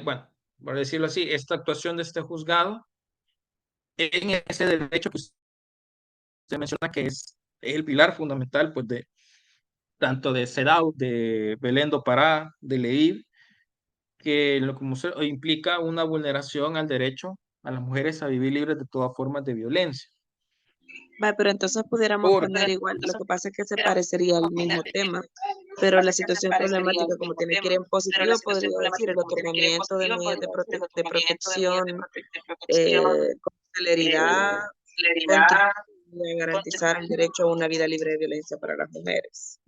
bueno, por decirlo así, esta actuación de este juzgado en ese derecho que usted menciona que es el pilar fundamental, pues, de tanto de CEDAW, de Belén do Pará, de LEID, que lo como se implica una vulneración al derecho a las mujeres a vivir libres de todas formas de violencia. Va, pero entonces pudiéramos Por, poner igual, lo que pasa es que se parecería al mismo tema, pero la situación problemática, como tiene que ir en positivo, podría decir el otorgamiento de medidas de protección con celeridad, contribuye a garantizar el derecho a una vida libre de violencia para las mujeres,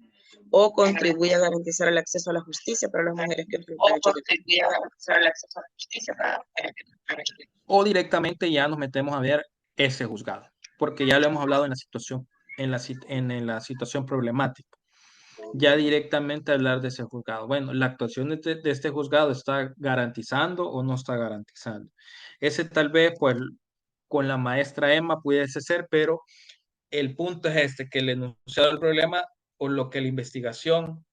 o contribuye a garantizar el acceso a la justicia para las mujeres que enfrentan hechos de o directamente ya nos metemos a ver ese juzgado, porque ya lo hemos hablado en la situación, en la situación problemática. Ya directamente hablar de ese juzgado. Bueno, la actuación de este juzgado está garantizando o no está garantizando. Ese tal vez, pues, con la maestra Emma pudiese ser, pero el punto es este, que el enunciado del problema o lo que la investigación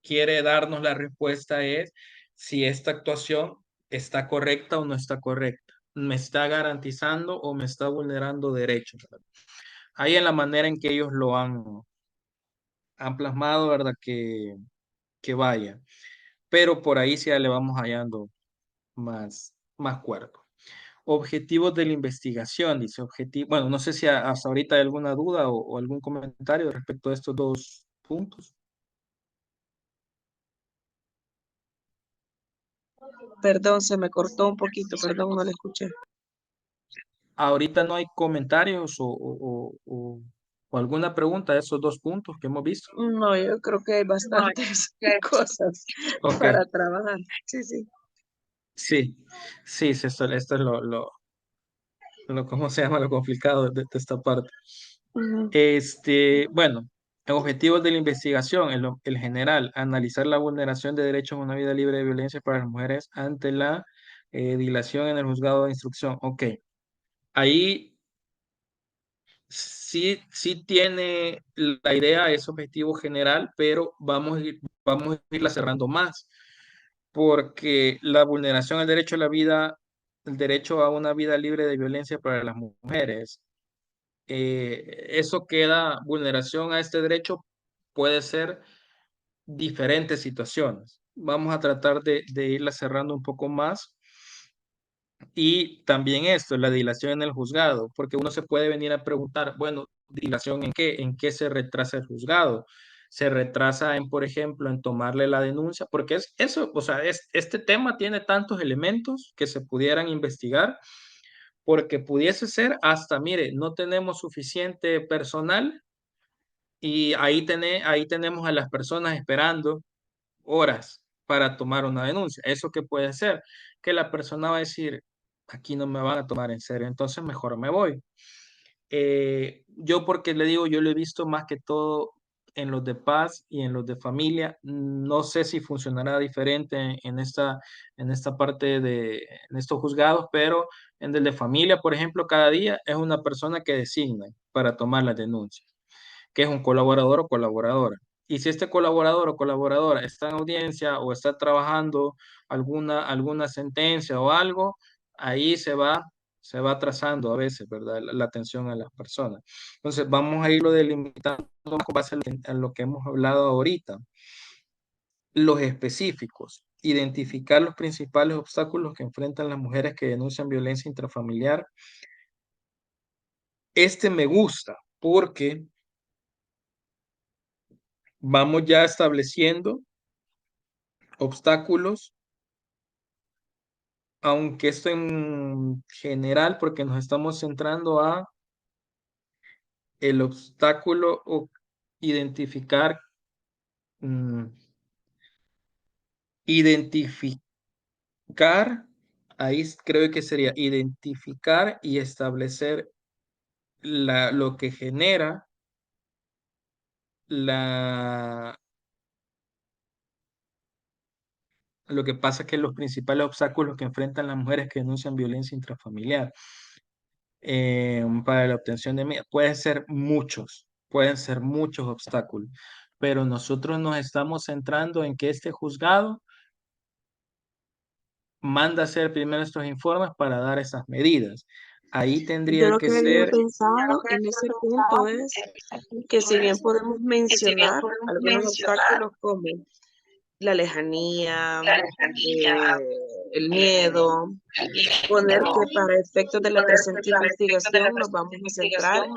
quiere darnos la respuesta es si esta actuación está correcta o no está correcta. ¿Me está garantizando o me está vulnerando derechos? Ahí en la manera en que ellos lo han plasmado, ¿verdad? Que vaya. Pero por ahí sí ya le vamos hallando más cuerpo. Objetivos de la investigación, dice objetivo. Bueno, no sé si hasta ahorita hay alguna duda o algún comentario respecto a estos dos puntos. Perdón, se me cortó un poquito, perdón, no le escuché. Ahorita no hay comentarios o alguna pregunta de esos dos puntos que hemos visto. No, yo creo que hay bastantes cosas Ok, para trabajar. Sí, sí. sí, sí, sí, esto es ¿cómo se llama? Lo complicado de esta parte. Ujú. Bueno, objetivos de la investigación, el general, analizar la vulneración de derechos a una vida libre de violencia para las mujeres ante la dilación en el juzgado de instrucción. Ok, ahí sí tiene la idea, es objetivo general, pero vamos a irla cerrando más, porque la vulneración al derecho a la vida, el derecho a una vida libre de violencia para las mujeres, eso queda, vulneración a este derecho puede ser diferentes situaciones. Vamos a tratar de irla cerrando un poco más. Y también esto, la dilación en el juzgado, porque uno se puede venir a preguntar, bueno, dilación en qué, se retrasa el juzgado. Se retrasa en, por ejemplo, en tomarle la denuncia, porque es eso, o sea, este tema tiene tantos elementos que se pudieran investigar, porque pudiese ser hasta, mire, no tenemos suficiente personal y ahí tenemos a las personas esperando horas para tomar una denuncia. ¿Eso qué puede ser? Que la persona va a decir, aquí no me van a tomar en serio, entonces mejor me voy. Yo porque le digo, yo lo he visto más que todo en los de paz y en los de familia. No sé si funcionará diferente en esta parte en estos juzgados, pero en el de familia, por ejemplo, cada día es una persona que designa para tomar la denuncia, que es un colaborador o colaboradora. Y si este colaborador o colaboradora está en audiencia o está trabajando alguna sentencia o algo, ahí se va trazando a veces, ¿verdad? La atención a las personas. Entonces, vamos a irlo delimitando con base a lo que hemos hablado ahorita. Los específicos, identificar los principales obstáculos que enfrentan las mujeres que denuncian violencia intrafamiliar. Este me gusta porque vamos ya estableciendo obstáculos, aunque esto en general, porque nos estamos centrando a el obstáculo o identificar, mm, identificar, ahí creo que sería identificar y establecer lo que genera la, lo que pasa que los principales obstáculos que enfrentan las mujeres que denuncian violencia intrafamiliar. Para la obtención de medidas. Pueden ser muchos obstáculos. pero nosotros nos estamos centrando en que este juzgado manda hacer primero estos informes para dar esas medidas. Ahí Yo tendría lo que que había ser, pensado en ese punto es que si bien podemos mencionar algunos obstáculos como la lejanía, el miedo, poner que para efectos de la presente investigación nos vamos a centrar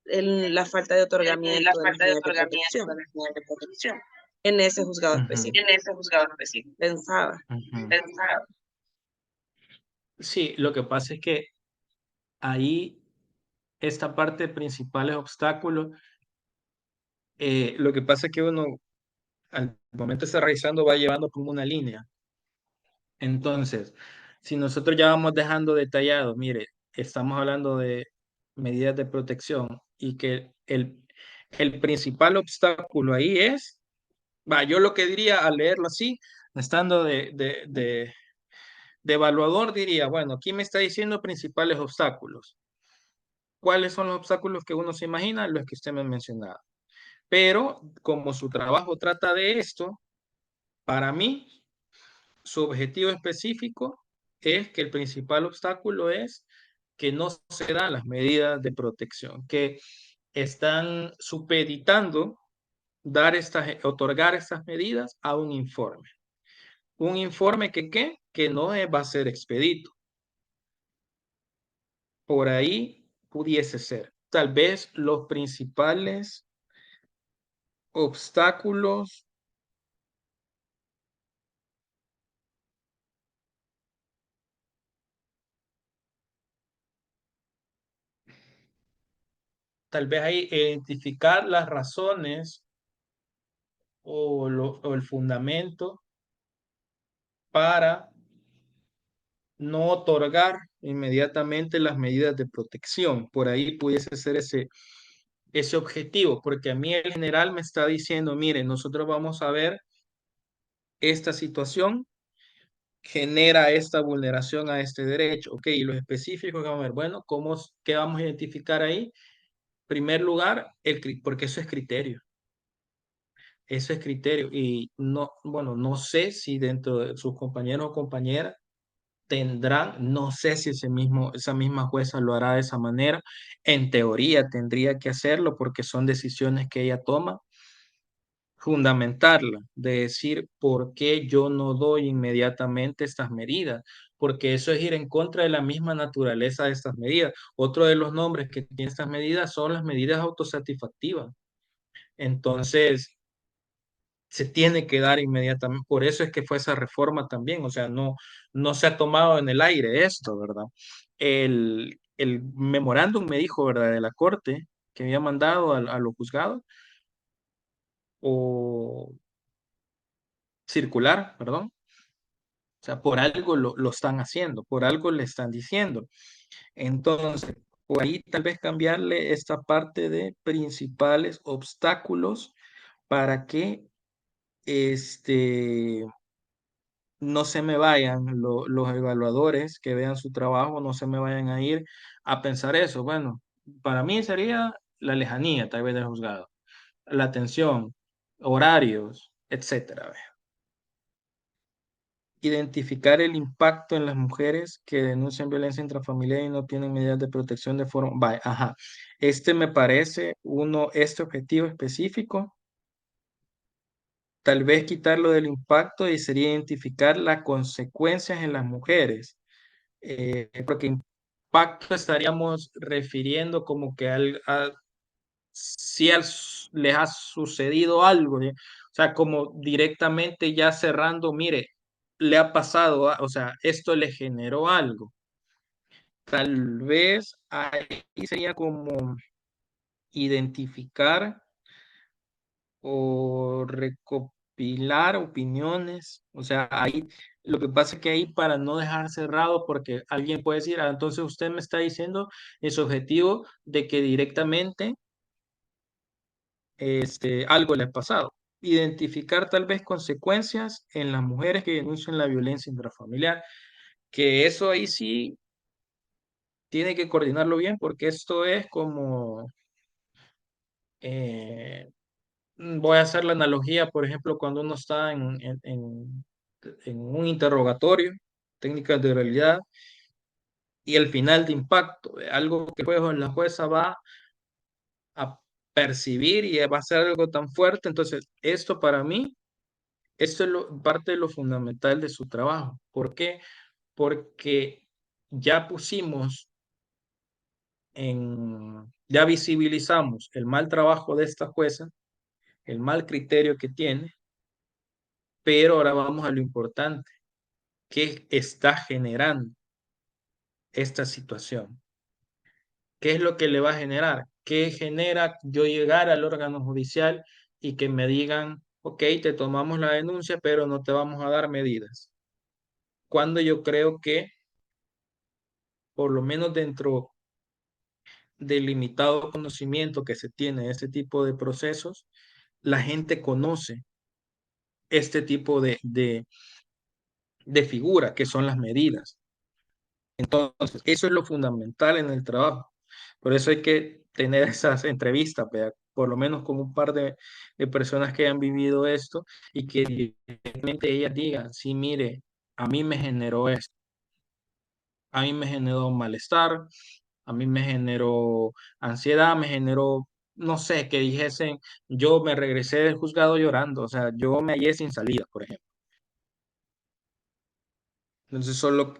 en la falta de otorgamiento de las medidas de protección en ese juzgado ujú, específico. Pensaba. ujú. Sí, lo que pasa es que ahí esta parte principal es obstáculo. Lo que pasa es que uno al momento de estar revisando va llevando como una línea. Entonces, si nosotros ya vamos dejando detallado, mire, estamos hablando de medidas de protección y que el principal obstáculo ahí es, va, yo lo que diría al leerlo así, estando de evaluador, diría, bueno, aquí me está diciendo principales obstáculos. ¿Cuáles son los obstáculos que uno se imagina? Los que usted me ha mencionado. Pero como su trabajo trata de esto, para mí, su objetivo específico es que el principal obstáculo es que no se dan las medidas de protección, que están supeditando otorgar estas medidas a un informe. Un informe que, ¿qué? Que no va a ser expedito. Por ahí pudiese ser. Tal vez los principales obstáculos, tal vez ahí identificar las razones o el fundamento para no otorgar inmediatamente las medidas de protección. Por ahí pudiese ser ese objetivo, porque a mí el general me está diciendo, mire, nosotros vamos a ver esta situación, genera esta vulneración a este derecho. Ok, y los específicos vamos a ver, bueno, ¿qué vamos a identificar ahí? Primer lugar, porque eso es criterio. Eso es criterio. Y no, bueno, no sé si dentro de sus compañeros o compañeras tendrán, no sé si esa misma jueza lo hará de esa manera. En teoría tendría que hacerlo porque son decisiones que ella toma. Fundamentarla, de decir por qué yo no doy inmediatamente estas medidas, porque eso es ir en contra de la misma naturaleza de estas medidas. Otro de los nombres que tiene estas medidas son las medidas autosatisfactivas. Entonces, se tiene que dar inmediatamente. Por eso es que fue esa reforma también, o sea, no se ha tomado en el aire esto, ¿verdad? El memorándum me dijo, ¿verdad? De la corte que había mandado a los juzgados, o circular, perdón. O sea, por algo lo están haciendo, por algo le están diciendo. Entonces, por ahí tal vez cambiarle esta parte de principales obstáculos para que este, no se me vayan los evaluadores que vean su trabajo, no se me vayan a ir a pensar eso. Bueno, para mí sería la lejanía tal vez del juzgado, la atención, horarios, etcétera. Identificar el impacto en las mujeres que denuncian violencia intrafamiliar y no tienen medidas de protección de forma. Vaya, ajá. Este me parece este objetivo específico. Tal vez quitarlo del impacto y sería identificar las consecuencias en las mujeres. Porque impacto estaríamos refiriendo como que si les ha sucedido algo, ¿sí? O sea, como directamente ya cerrando, mire, le ha pasado, o sea, esto le generó algo. Tal vez ahí sería como identificar o recopilar opiniones. O sea, ahí lo que pasa es que ahí para no dejar cerrado, porque alguien puede decir, ah, entonces usted me está diciendo ese objetivo de que directamente algo le ha pasado. Identificar tal vez consecuencias en las mujeres que denuncian la violencia intrafamiliar, que eso ahí sí tiene que coordinarlo bien porque esto es como Eh, Voy a hacer la analogía, por ejemplo, cuando uno está en un interrogatorio, técnicas de realidad, y el final de impacto, algo que la jueza va a percibir y va a ser algo tan fuerte. Entonces, esto para mí, esto es parte de lo fundamental de su trabajo. ¿Por qué? Porque ya pusimos ya visibilizamos el mal trabajo de esta jueza, el mal criterio que tiene, pero ahora vamos a lo importante, ¿qué está generando esta situación? ¿Qué es lo que le va a generar? ¿Qué genera yo llegar al órgano judicial y que me digan, ok, te tomamos la denuncia, pero no te vamos a dar medidas? Cuando yo creo que, por lo menos dentro del limitado conocimiento que se tiene de este tipo de procesos, la gente conoce este tipo de figura, que son las medidas. Entonces, eso es lo fundamental en el trabajo. Por eso hay que tener esas entrevistas, ¿verdad? Por lo menos con un par de personas que han vivido esto y que realmente ellas digan, sí, mire, a mí me generó esto, a mí me generó malestar, a mí me generó ansiedad, me generó, no sé, que dijesen, yo me regresé del juzgado llorando, o sea, yo me hallé sin salida, por ejemplo. Entonces, solo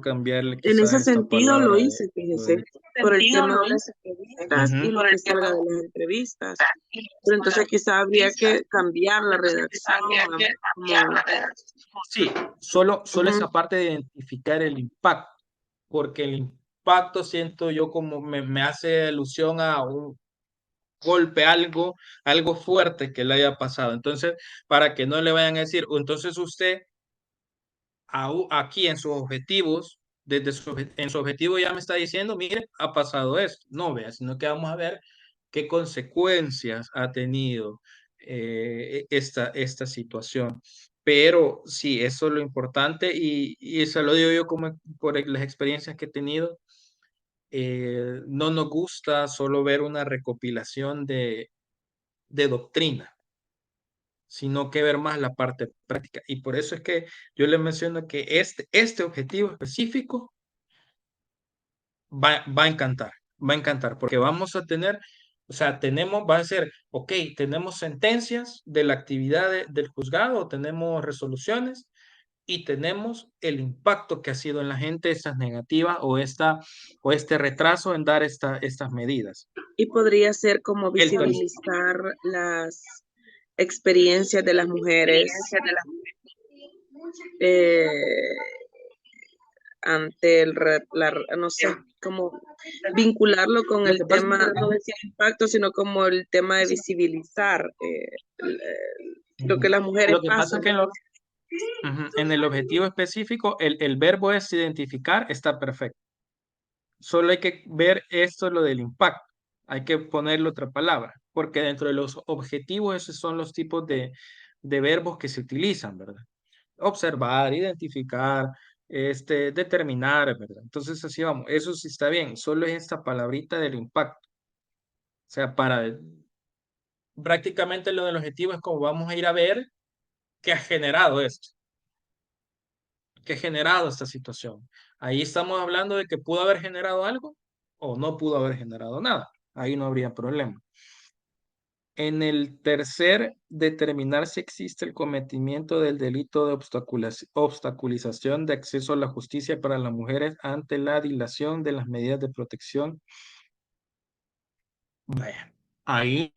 cambiarle En quizás ese esta sentido lo palabra hice, lo fíjese, del... por el Sentido tema lo de las hice. entrevistas y Ujú. lo Por que el tema salga de de las entrevistas. la Pero entonces quizá habría vista, que cambiar la redacción habría que cambiar como, la redacción. Sí, solo ujú. esa parte de identificar el impacto, porque el impacto siento yo como me hace alusión a un golpe, algo fuerte que le haya pasado. Entonces, para que no le vayan a decir, entonces usted aquí en sus objetivos, en su objetivo ya me está diciendo, mire, ha pasado esto. No vea, sino que vamos a ver qué consecuencias ha tenido esta situación. Pero sí, eso es lo importante y eso lo digo yo como por las experiencias que he tenido. No nos gusta solo ver una recopilación de doctrina, sino que ver más la parte práctica. Y por eso es que yo le menciono que este objetivo específico va a encantar, porque vamos a tener, o sea, va a ser, ok, tenemos sentencias de la actividad del juzgado, tenemos resoluciones y tenemos el impacto que ha sido en la gente estas negativas o este retraso en dar estas medidas. Y podría ser como El ter- visibilizar las experiencias de las mujeres Experiencia de la eh, ante no sé, como vincularlo con lo el que pasa, tema, no decir impacto, sino como el tema de visibilizar lo que ujú, las mujeres lo que pasa pasan. es que en el objetivo específico, el verbo es identificar, está perfecto. Solo hay que ver esto, lo del impacto. Hay que ponerle otra palabra, porque dentro de los objetivos, esos son los tipos de verbos que se utilizan, ¿verdad? Observar, identificar, determinar, ¿verdad? Entonces así vamos. Eso sí está bien. Solo es esta palabrita del impacto. O sea, prácticamente lo del objetivo es como vamos a ir a ver qué ha generado esto, qué ha generado esta situación. Ahí estamos hablando de que pudo haber generado algo o no pudo haber generado nada. Ahí no habría problema. En el tercer, determinar si existe el cometimiento del delito de obstaculización de acceso a la justicia para las mujeres ante la dilación de las medidas de protección. Vaya, ahí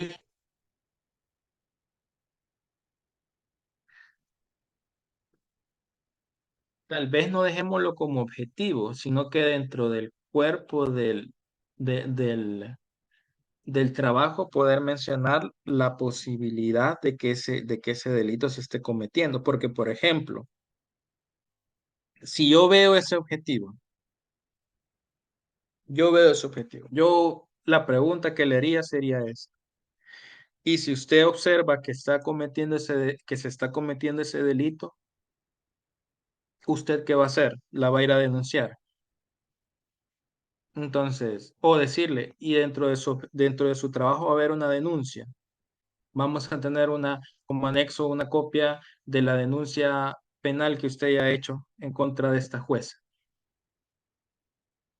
tal vez no dejémoslo como objetivo, sino que dentro del cuerpo de- del, del trabajo poder mencionar la posibilidad de que ese delito se esté cometiendo. Porque, por ejemplo, si yo veo ese objetivo, la pregunta que le haría sería esta. Y si usted observa que se está cometiendo ese delito, ¿usted qué va a hacer? ¿La va a ir a denunciar? Entonces, o decirle, y dentro de su trabajo va a haber una denuncia. Vamos a tener como anexo una copia de la denuncia penal que usted haya hecho en contra de esta jueza.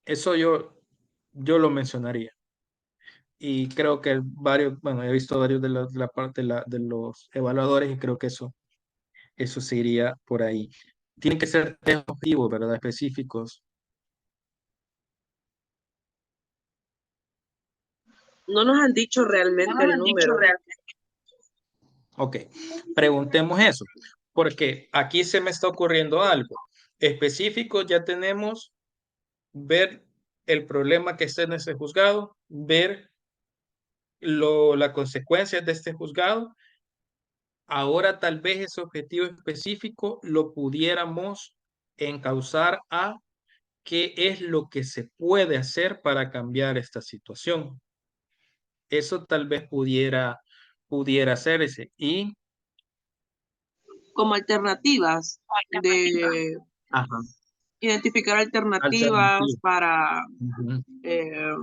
Eso yo lo mencionaría. Y creo que varios, bueno, he visto varios de la parte de los evaluadores y creo que eso se iría por ahí. Tienen que ser test objetivos, ¿verdad? Específicos. No nos han dicho realmente el número. Ok, preguntemos eso, porque aquí se me está ocurriendo algo. Específico, ya tenemos ver el problema que está en ese juzgado, ver las consecuencias de este juzgado. Ahora tal vez ese objetivo específico lo pudiéramos encauzar a qué es lo que se puede hacer para cambiar esta situación. Eso tal vez pudiera hacerse. Y Como alternativas de ajá, identificar alternativas alternativa. para Ujú, eh,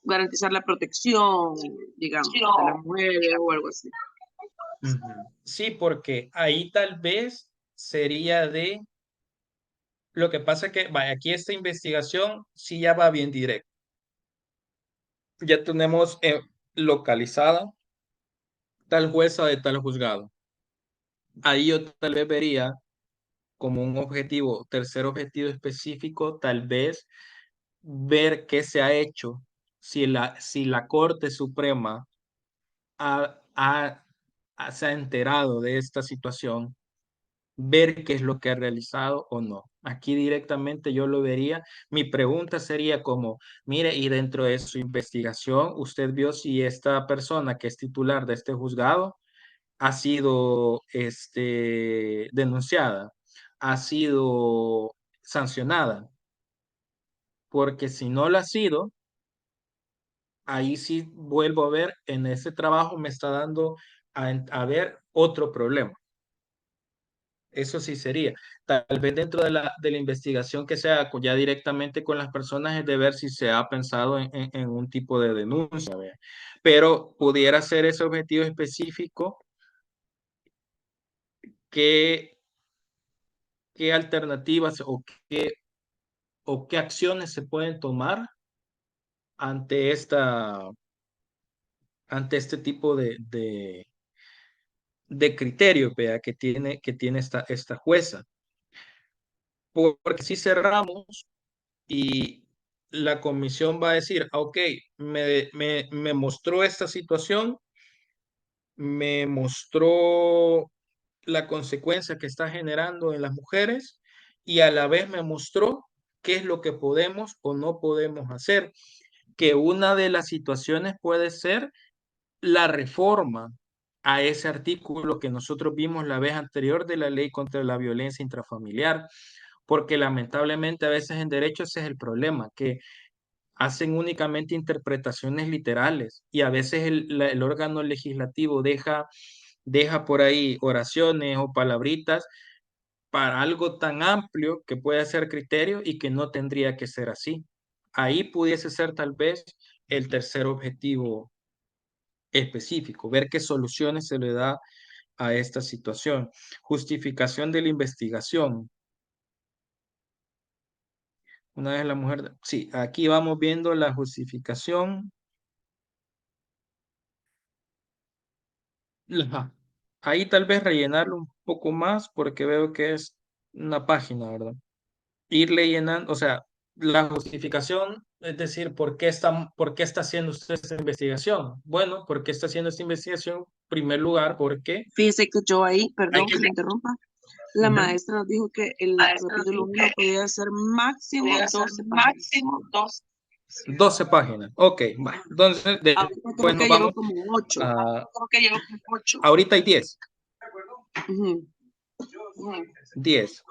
garantizar la protección, digamos, de las mujeres o algo así. ujú. Sí, porque ahí tal vez sería lo que pasa que, vaya, aquí esta investigación sí ya va bien directo. Ya tenemos localizada tal jueza de tal juzgado. Ahí yo tal vez vería como un objetivo, tercer objetivo específico, tal vez ver qué se ha hecho, si la Corte Suprema ha- ha- se ha enterado de esta situación, ver qué es lo que ha realizado o no. Aquí directamente yo lo vería. Mi pregunta sería como, mire, y dentro de su investigación, ¿usted vio si esta persona que es titular de este juzgado ha sido denunciada, ha sido sancionada? Porque si no lo ha sido, ahí sí vuelvo a ver, en ese trabajo me está dando a ver otro problema. Eso sí sería. Tal vez dentro de la investigación que se haga ya directamente con las personas es de ver si se ha pensado en un tipo de denuncia, ¿ve? Pero pudiera ser ese objetivo específico, qué, qué alternativas o qué acciones se pueden tomar ante ante este tipo de criterio, vea, que tiene esta jueza. Porque si cerramos y la comisión va a decir, "Ah, ok, me mostró esta situación, me mostró la consecuencia que está generando en las mujeres y a la vez me mostró qué es lo que podemos o no podemos hacer, que una de las situaciones puede ser la reforma a ese artículo que nosotros vimos la vez anterior de la ley contra la violencia intrafamiliar, porque lamentablemente a veces en derecho ese es el problema, que hacen únicamente interpretaciones literales y a veces el órgano legislativo deja por ahí oraciones o palabritas para algo tan amplio que puede ser criterio y que no tendría que ser así. Ahí pudiese ser tal vez el tercer objetivo específico, ver qué soluciones se le da a esta situación. Justificación de la investigación. Una vez la mujer, sí, aquí vamos viendo la justificación. Ajá. Ahí tal vez rellenarlo un poco más porque veo que es una página, ¿verdad? Irle llenando, o sea, la justificación, es decir, ¿por qué está haciendo usted esta investigación? Bueno, ¿por qué está haciendo esta investigación? En primer lugar, porque Fíjese que yo ahí, hay perdón que... que le interrumpa, la Ujú. maestra nos dijo que el capítulo 1 podía ser máximo 12 páginas. 12 páginas. Ok, va. Entonces, Ahorita después creo nos que llevo vamos como 8. a... Ahorita hay 10. Ujú. 10.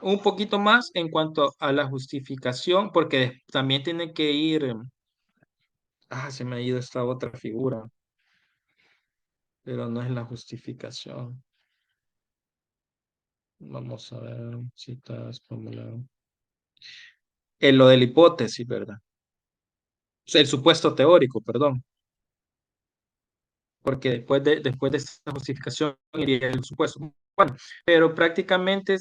Un poquito más en cuanto a la justificación, porque también tiene que ir... se me ha ido esta otra figura, pero no es la justificación. Vamos a ver, citas, formulario. lo de la hipótesis, ¿verdad? O sea, el supuesto teórico, perdón, porque después de esta justificación iría el supuesto. Bueno, pero prácticamente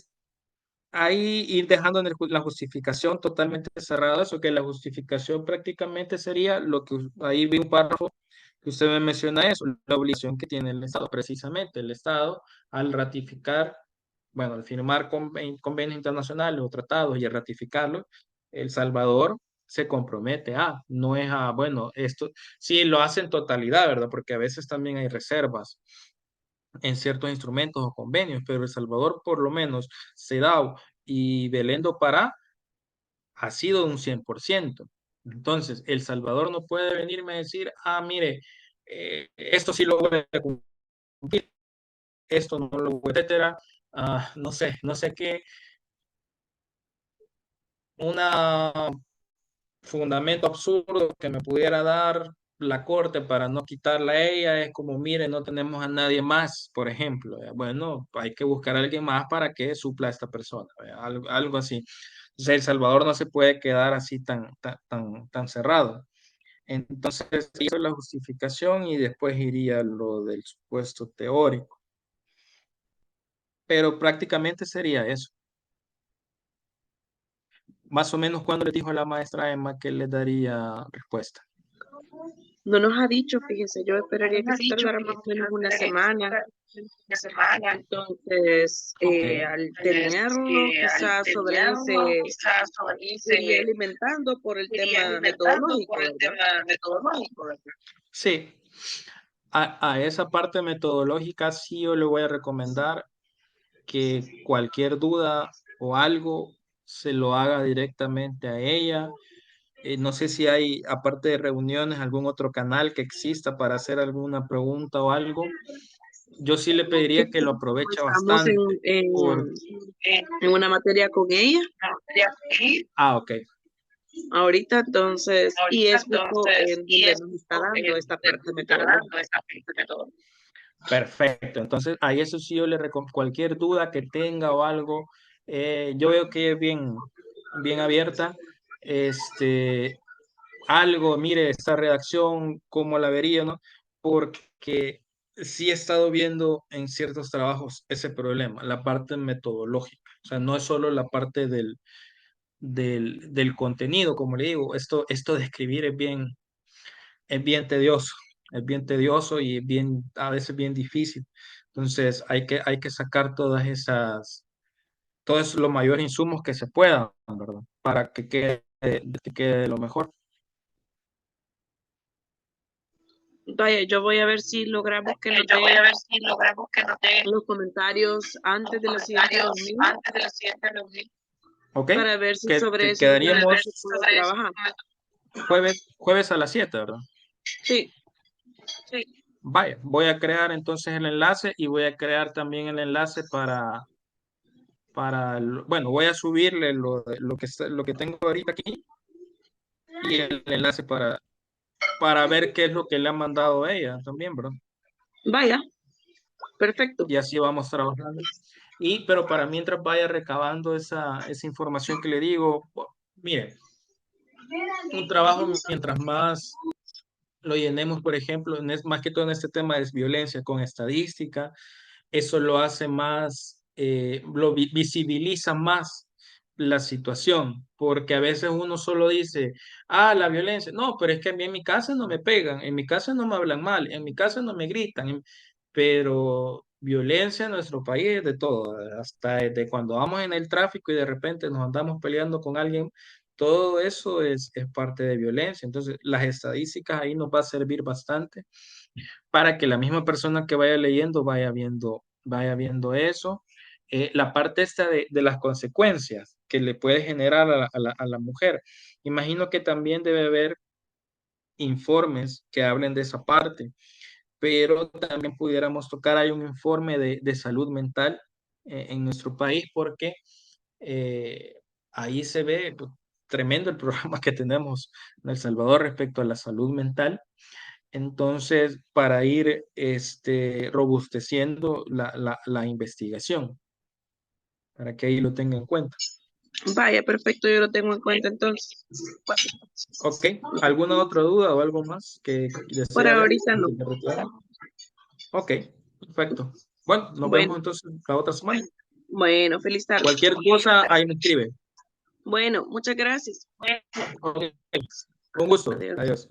ahí ir dejando en la justificación totalmente cerrado eso, que la justificación prácticamente sería lo que ahí vi un párrafo que usted me menciona eso, la obligación que tiene el Estado, precisamente el Estado al ratificar, bueno, al firmar convenios internacionales o tratados y al ratificarlos, El Salvador se compromete a, no es a, bueno, esto sí lo hace en totalidad, ¿verdad? Porque a veces también hay reservas en ciertos instrumentos o convenios, pero El Salvador por lo menos, CEDAW y Belén do Pará ha sido un 100%. Entonces, El Salvador no puede venirme a decir, ah, mire, esto sí lo voy a cumplir, esto no lo voy a, etcétera. No sé qué, una fundamento absurdo que me pudiera dar la corte para no quitarla a ella es como, mire, no tenemos a nadie más, por ejemplo. Bueno, hay que buscar a alguien más para que supla a esta persona, algo así. O sea, El Salvador no se puede quedar así tan cerrado. Entonces, hizo la justificación y después iría lo del supuesto teórico. Pero prácticamente sería eso. Más o menos cuando le dijo a la maestra Emma que le daría respuesta. No nos ha dicho, fíjese, yo No esperaría nos que ha se dicho tardara que más o menos yo una esperaría que semana. una semana. Entonces, Ok. al Entonces, tenerlo, al quizás sobre ahí tenerlo, quizás sobre ahí iría se alimentando por el iría tema alimentando por metodológico, el ¿verdad? tema metodológico, ¿verdad? Sí, a esa parte metodológica sí yo le voy a recomendar que cualquier duda o algo se lo haga directamente a ella. No sé si hay, aparte de reuniones, algún otro canal que exista para hacer alguna pregunta o algo. Yo sí le pediría que lo aproveche Estamos bastante. Por... en una materia con ella Ok, ahorita, entonces, y ahorita, es justo entonces, en y donde es nos está justo dando esta de parte estar dando metodológica. esta método. perfecto. Entonces, ahí eso sí yo cualquier duda que tenga o algo, yo veo que es bien abierta. Este, algo, mire, esta redacción, cómo la vería, ¿no? Porque sí he estado viendo en ciertos trabajos ese problema, la parte metodológica. O sea, no es solo la parte del contenido, como le digo, esto de escribir es bien tedioso, es bien tedioso y a veces bien difícil. Entonces, hay que sacar todos los mayores insumos que se puedan, ¿verdad? Para que quede lo mejor. Vaya, yo voy a ver si logramos que nos Yo voy a den ver si logramos que nos den los comentarios antes los de la siguiente comentarios reunión antes de la siguiente reunión. ¿Ok? para ver si Que sobre te esos Para documentos ver quedaríamos se si puede sobre eso trabajar. jueves a las 7, ¿verdad? Sí, sí, Vaya, voy a crear entonces el enlace y voy a crear también el enlace bueno, voy a subirle lo que tengo ahorita aquí y el enlace para ver qué es lo que le ha mandado ella también, bro. vaya, perfecto. Y así vamos trabajando. Pero para mientras vaya recabando esa información que le digo, mire, un trabajo mientras más lo llenemos, por ejemplo, más que todo en este tema es violencia con estadística, eso lo hace más, visibiliza más la situación, porque a veces uno solo dice, ah, la violencia, no, pero es que a mí en mi casa no me pegan, en mi casa no me hablan mal, en mi casa no me gritan, pero violencia en nuestro país es de todo, hasta de cuando vamos en el tráfico y de repente nos andamos peleando con alguien, todo eso es parte de violencia. Entonces, las estadísticas ahí nos va a servir bastante para que la misma persona que vaya leyendo vaya viendo eso. La parte esta de las consecuencias que le puede generar a la mujer. Imagino que también debe haber informes que hablen de esa parte, pero también pudiéramos tocar, hay un informe de salud mental en nuestro país porque eh, ahí se ve pues, tremendo el programa que tenemos en El Salvador respecto a la salud mental. Entonces, para ir robusteciendo la investigación, para que ahí lo tenga en cuenta. Vaya, perfecto, yo lo tengo en cuenta entonces. Ok, ¿alguna otra duda o algo más que Por desea ver ahorita no. antes de retirar? Ok, perfecto. Bueno, nos Bueno, vemos entonces la otra semana. bueno, feliz tarde. Cualquier cosa, ahí me escribe. Bueno, muchas gracias. Ok, un gusto. Adiós. Adiós.